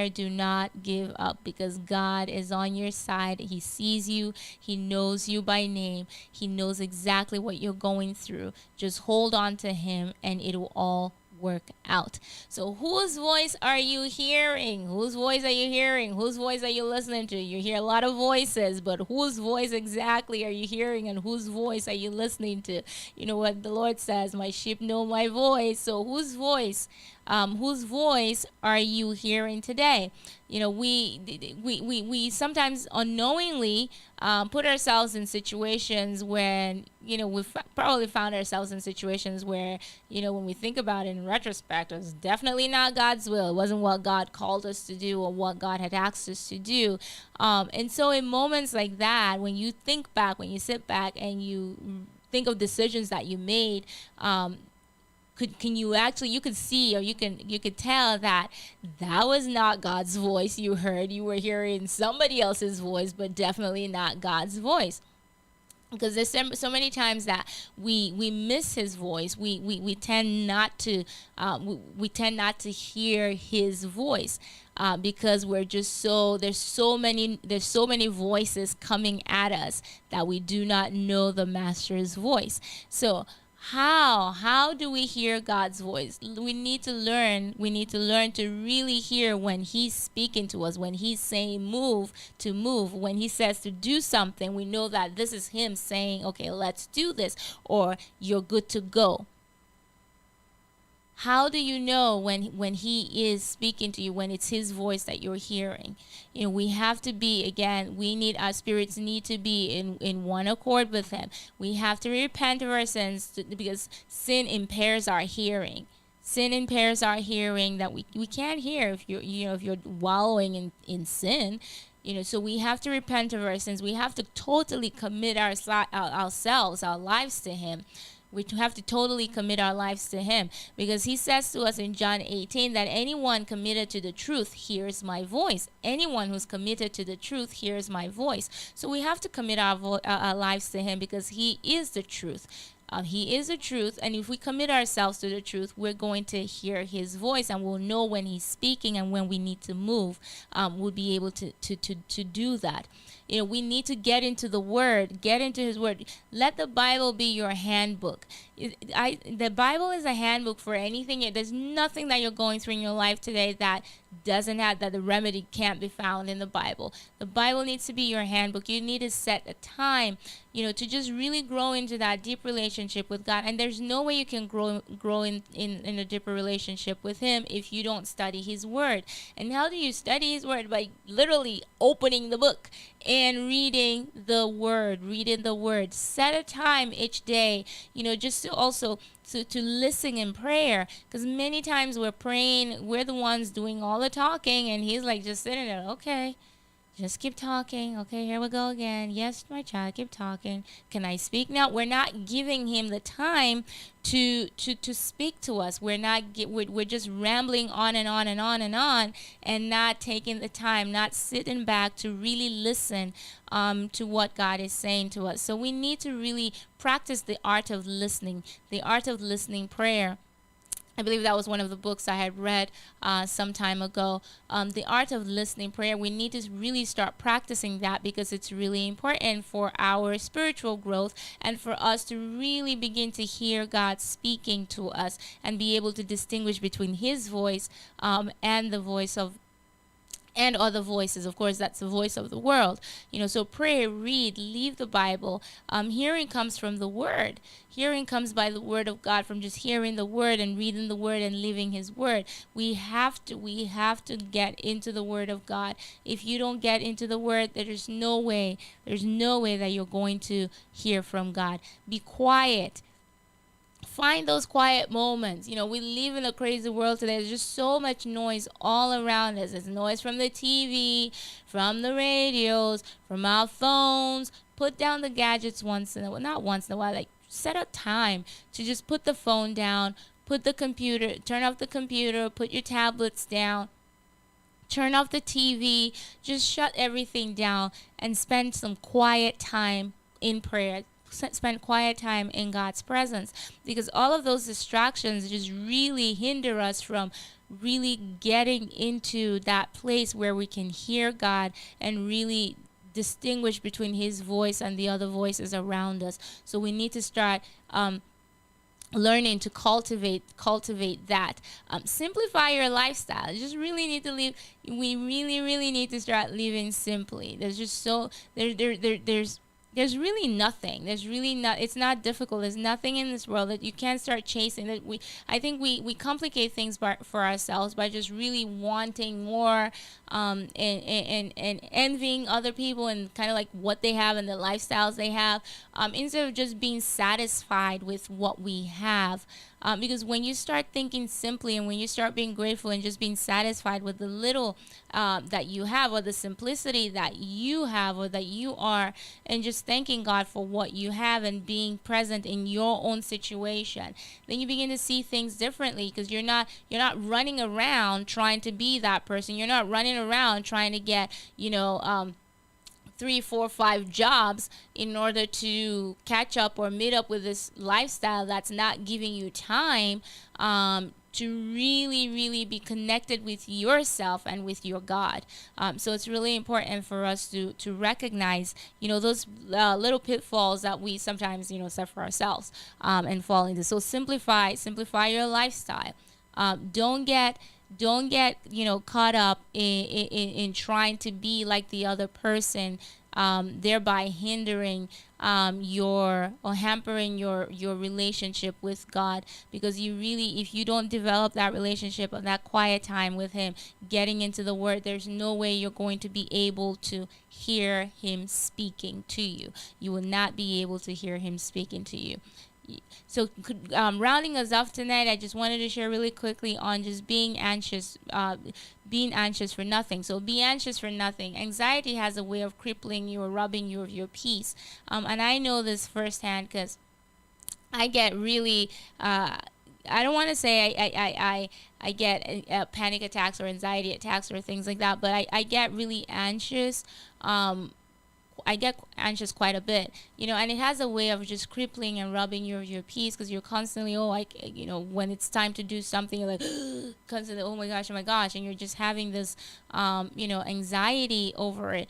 Do not give up, because God is on your side. He sees you. He knows you by name. He knows exactly what you're going through. Just hold on to Him, and it will all work out. So whose voice are you hearing? Whose voice are you hearing? Whose voice are you listening to? You hear a lot of voices, but whose voice exactly are you hearing, and whose voice are you listening to? You know what the Lord says, "My sheep know my voice." So whose voice are you hearing today? We sometimes unknowingly put ourselves in situations when we've probably found ourselves in situations where when we think about it in retrospect, it was definitely not God's will. It wasn't what God called us to do, or what God had asked us to do. And so in moments like that, when you think back, when you sit back and you think of decisions that you made, you could see, or you could tell that was not God's voice you heard. You were hearing somebody else's voice, but definitely not God's voice. Because there's so many times that we miss His voice. We tend not to hear His voice because we're just there's so many voices coming at us that we do not know the Master's voice. So how do we hear God's voice? We need to learn to really hear when He's speaking to us, when He's saying move, to move. When He says to do something, we know that this is Him saying, okay, let's do this, or you're good to go. How do you know when He is speaking to you, when it's His voice that you're hearing? We have to be, our spirits need to be in one accord with Him. We have to repent of our sins because sin impairs our hearing. That we can't hear if you're wallowing in sin. So we have to repent of our sins. We have to totally commit our lives to Him. We have to totally commit our lives to Him, because He says to us in John 18 that anyone committed to the truth hears my voice. Anyone who's committed to the truth hears my voice. So we have to commit our lives to Him, because He is the truth. He is the truth, and if we commit ourselves to the truth, we're going to hear His voice, and we'll know when He's speaking and when we need to move. We'll be able to do that. We need to get into the Word, get into His Word. Let the Bible be your handbook. The Bible is a handbook for anything. There's nothing that you're going through in your life today that the remedy can't be found in the Bible. The Bible needs to be your handbook. You need to set a time, to just really grow into that deep relationship with God. And there's no way you can grow in a deeper relationship with Him if you don't study His Word. And how do you study His Word? By literally opening the book and reading the Word. Set a time each day, just to also to listen in prayer, because many times we're praying, we're the ones doing all the talking, and He's like just sitting there, okay, just keep talking. Okay, here we go again. Yes, my child, keep talking. Can I speak now? We're not giving Him the time to speak to us. We're just rambling on and on and on and on, and not taking the time, not sitting back to really listen to what God is saying to us. So we need to really practice the art of listening prayer. I believe that was one of the books I had read some time ago. The Art of Listening Prayer. We need to really start practicing that, because it's really important for our spiritual growth and for us to really begin to hear God speaking to us and be able to distinguish between His voice and the voice of and other voices. Of course, that's the voice of the world. So pray, read, leave the Bible. Hearing comes from the Word. Hearing comes by the Word of God, from just hearing the Word and reading the Word and living His Word. We have to get into the Word of God. If you don't get into the Word, there's no way that you're going to hear from God. Be quiet. Find those quiet moments. We live in a crazy world today. There's just so much noise all around us. There's noise from the TV, from the radios, from our phones. Put down the gadgets once in a while. Not once in a while. Like, set a time to just put the phone down, turn off the computer, put your tablets down, turn off the TV, just shut everything down and spend some quiet time in prayer. Spend quiet time in God's presence, because all of those distractions just really hinder us from really getting into that place where we can hear God and really distinguish between His voice and the other voices around us. So we need to start learning to cultivate that. Simplify your lifestyle. You just really need to live. We really need to start living simply. There's just so there's really nothing. It's not difficult. There's nothing in this world that you can't start chasing. I think we complicate things for ourselves by just really wanting more, and envying other people and kind of like what they have and the lifestyles they have, instead of just being satisfied with what we have. Because when you start thinking simply, and when you start being grateful and just being satisfied with the little that you have, or the simplicity that you have or that you are, and just thanking God for what you have and being present in your own situation, then you begin to see things differently, because you're not running around trying to be that person. You're not running around trying to get 3, 4, 5 jobs in order to catch up or meet up with this lifestyle that's not giving you time to really be connected with yourself and with your God. So it's really important for us to recognize, those little pitfalls that we sometimes, set for ourselves, and fall into. So simplify your lifestyle. Don't get caught up in trying to be like the other person, thereby hindering or hampering your relationship with God. Because if you don't develop that relationship and that quiet time with Him, getting into the Word, there's no way you're going to be able to hear Him speaking to you. You will not be able to hear Him speaking to you. So rounding us off tonight, I just wanted to share really quickly on just being anxious for nothing. So be anxious for nothing. Anxiety has a way of crippling you or robbing you of your peace. And I know this firsthand, because I get really, I don't want to say I get panic attacks or anxiety attacks or things like that, but I get really anxious. I get anxious quite a bit, and it has a way of just crippling and robbing you of your peace, because you're constantly, when it's time to do something, you're like, constantly, oh my gosh, and you're just having this, anxiety over it.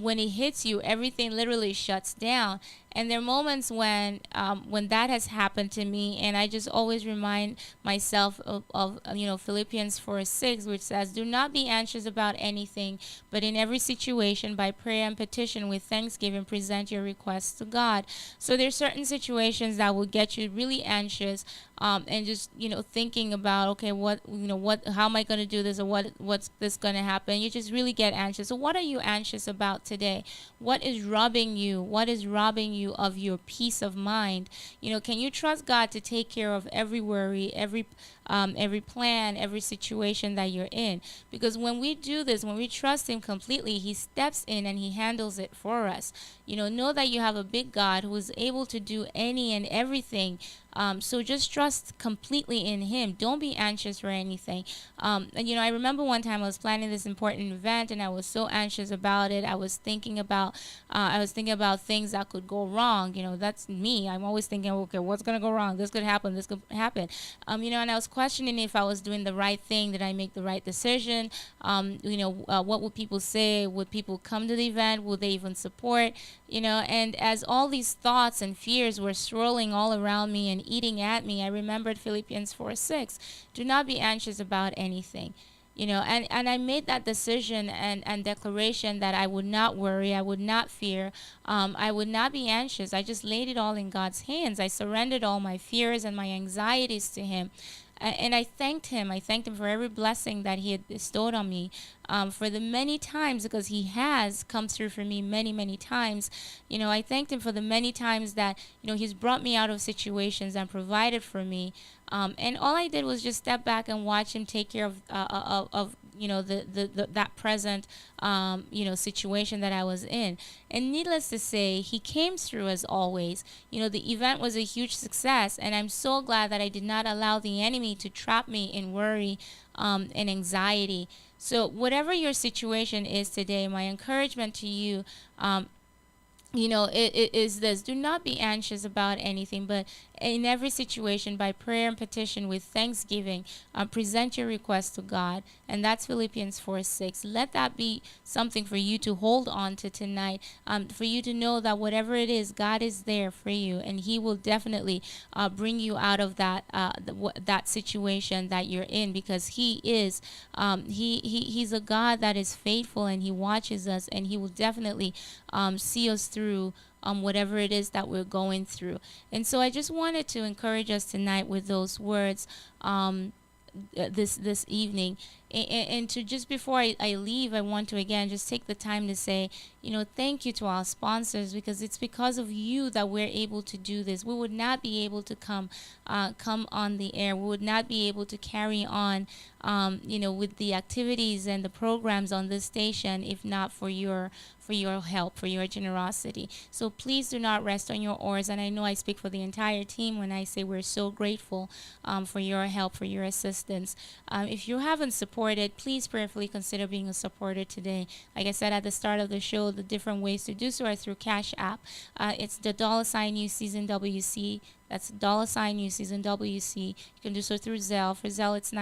When it hits you, everything literally shuts down. And there are moments when that has happened to me, and I just always remind myself of Philippians 4:6, which says, "Do not be anxious about anything, but in every situation, by prayer and petition with thanksgiving, present your requests to God." So there's certain situations that will get you really anxious, and just thinking about, okay, how am I going to do this, or what's this going to happen? You just really get anxious. So what are you anxious about today? What is robbing you? What is robbing you of your peace of mind? Can you trust God to take care of every worry, every plan, every situation that you're in? Because when we do this, when we trust Him completely, He steps in and He handles it for us. Know that you have a big God who is able to do any and everything. So just trust completely in Him. Don't be anxious for anything. And I remember one time I was planning this important event, and I was so anxious about it. I was thinking about things that could go wrong. That's me. I'm always thinking, okay, what's gonna go wrong? This could happen. This could happen. And I was questioning if I was doing the right thing. Did I make the right decision? What would people say? Would people come to the event? Would they even support? And as all these thoughts and fears were swirling all around me and eating at me, I remembered Philippians 4:6. Do not be anxious about anything. And I made that decision and declaration that I would not worry, I would not fear, I would not be anxious. I just laid it all in God's hands. I surrendered all my fears and my anxieties to Him. And I thanked Him. I thanked Him for every blessing that He had bestowed on me, for the many times, because He has come through for me many, many times. I thanked Him for the many times that, He's brought me out of situations and provided for me. And all I did was just step back and watch Him take care of that present situation that I was in. And needless to say, He came through as always. The event was a huge success, and I'm so glad that I did not allow the enemy to trap me in worry and anxiety. So whatever your situation is today, my encouragement to you, it is this: do not be anxious about anything, but in every situation, by prayer and petition with thanksgiving, present your request to God. And that's Philippians 4:6. Let that be something for you to hold on to tonight, for you to know that whatever it is, God is there for you, and He will definitely bring you out of that situation that you're in, because He is He's a God that is faithful, and He watches us, and He will definitely see us through whatever it is that we're going through. And so I just wanted to encourage us tonight with those words this evening. And to just before I leave, I want to again just take the time to say, thank you to our sponsors, because it's because of you that we're able to do this. We would not be able to come on the air. We would not be able to carry on, with the activities and the programs on this station if not for your help, for your generosity. So please do not rest on your oars. And I know I speak for the entire team when I say we're so grateful for your help, for your assistance. If you haven't supported, please prayerfully consider being a supporter today. Like I said at the start of the show, the different ways to do so are through Cash App. It's the $ New Season WC. That's $ New Season WC. You can do so through Zelle. For Zelle, it's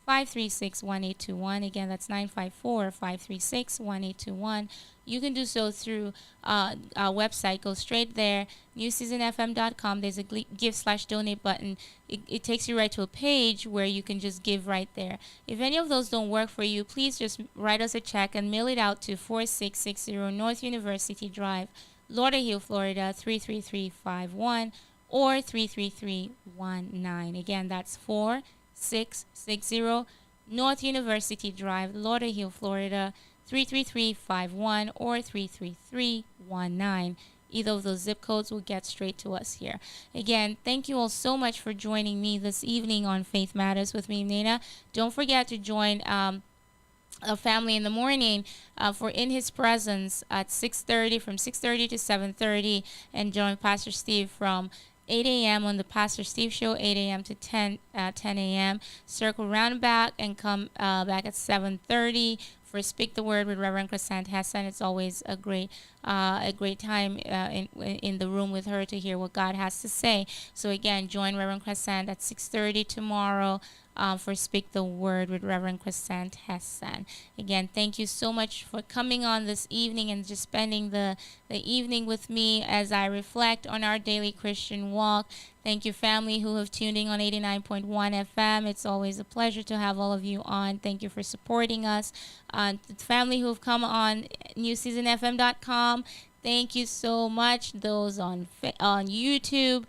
954-536-1821. Again, that's 954-536-1821. You can do so through our website. Go straight there, newseasonfm.com. There's a give/donate button. It takes you right to a page where you can just give right there. If any of those don't work for you, please just write us a check and mail it out to 4660 North University Drive, Lauderhill, Florida 33351 or 33319. Again, that's 4660 North University Drive, Lauderhill, Florida 33351 or 33319. Either of those zip codes will get straight to us here. Again, thank you all so much for joining me this evening on Faith Matters with me, Nina. Don't forget to join a family in the morning for In His Presence at 6:30, from 6:30 to 7:30, and join Pastor Steve from 8 a.m. on the Pastor Steve Show, 8 a.m. to 10 a.m. Circle round back and come back at 7:30 for Speak the Word with Reverend Crescent Hassan. It's always a great time in the room with her to hear what God has to say. So again, join Reverend Crescent at 6:30 tomorrow for Speak the Word with Reverend Crescent Hassan. Again, thank you so much for coming on this evening and just spending the evening with me as I reflect on our daily Christian walk. Thank you, family, who have tuned in on 89.1 FM. It's always a pleasure to have all of you on. Thank you for supporting us. Family who have come on newseasonfm.com, thank you so much. Those on YouTube,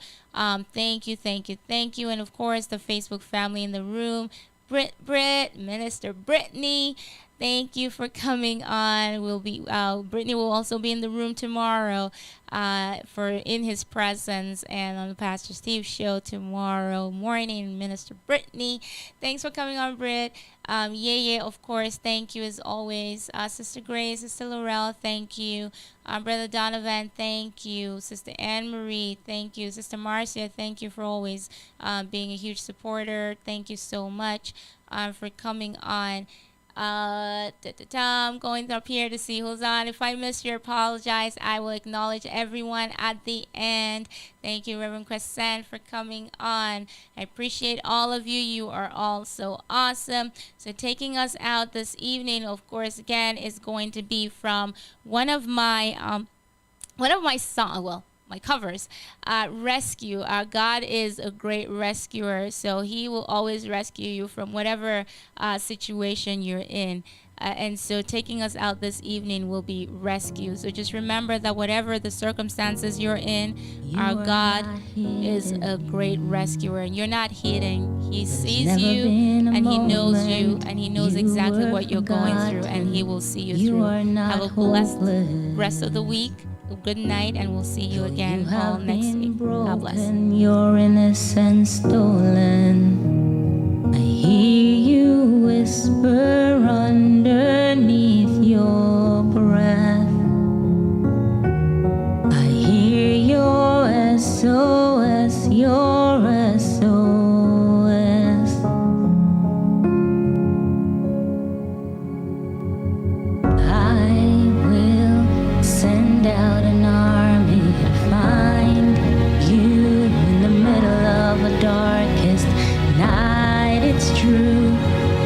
thank you. And of course, the Facebook family in the room, Britt, Minister Brittany, thank you for coming on. Brittany will also be in the room tomorrow for In His Presence, and on the Pastor Steve Show tomorrow morning. Minister Brittany, thanks for coming on, Britt. Of course, thank you as always. Sister Grace, Sister Laurel, thank you. Brother Donovan, thank you. Sister Anne Marie, thank you. Sister Marcia, thank you for always being a huge supporter. Thank you so much for coming on. I'm going up here to see who's on. If I missed you, apologize. I will acknowledge everyone at the end. Thank you, Reverend Crescent, for coming on. I appreciate all of you. You are all so awesome. So taking us out this evening, of course, again, is going to be from one of my songs. Well, my covers. Rescue. Our God is a great rescuer, so He will always rescue you from whatever situation you're in. And so taking us out this evening will be rescue. So just remember that whatever the circumstances you're in, our God is a great rescuer. And you're not hidden. He sees you and He knows you and He knows exactly what you're going through and He will see you through. Have a blessed rest of the week. Good night, and we'll see you again all next week. God bless. Your innocence stolen. I hear you whisper underneath your breath. I hear your SOS, your SOS. I will send out an army to find you in the middle of the darkest night. It's true,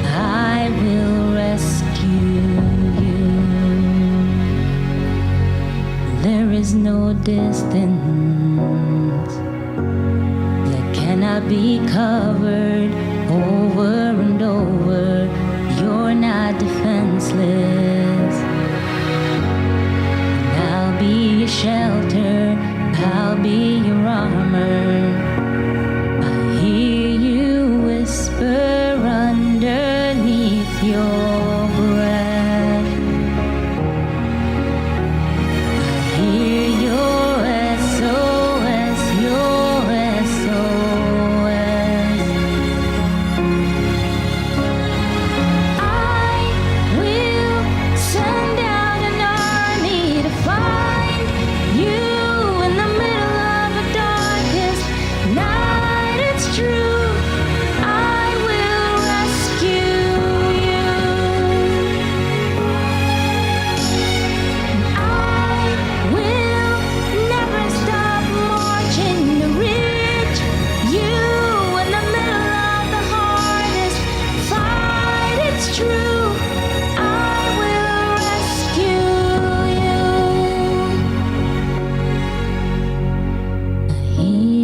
I will rescue you. There is no distance that cannot be covered over and over. You're not defenseless. I'll be your shelter, I'll be your armor. I hear you whisper underneath your breath. I hear your SOS, your SOS. I will send out an army to find you in the middle of the darkest night. It's true, I will rescue you. I will never stop marching to reach you in the middle of the hardest fight. It's true, I will rescue you. I hear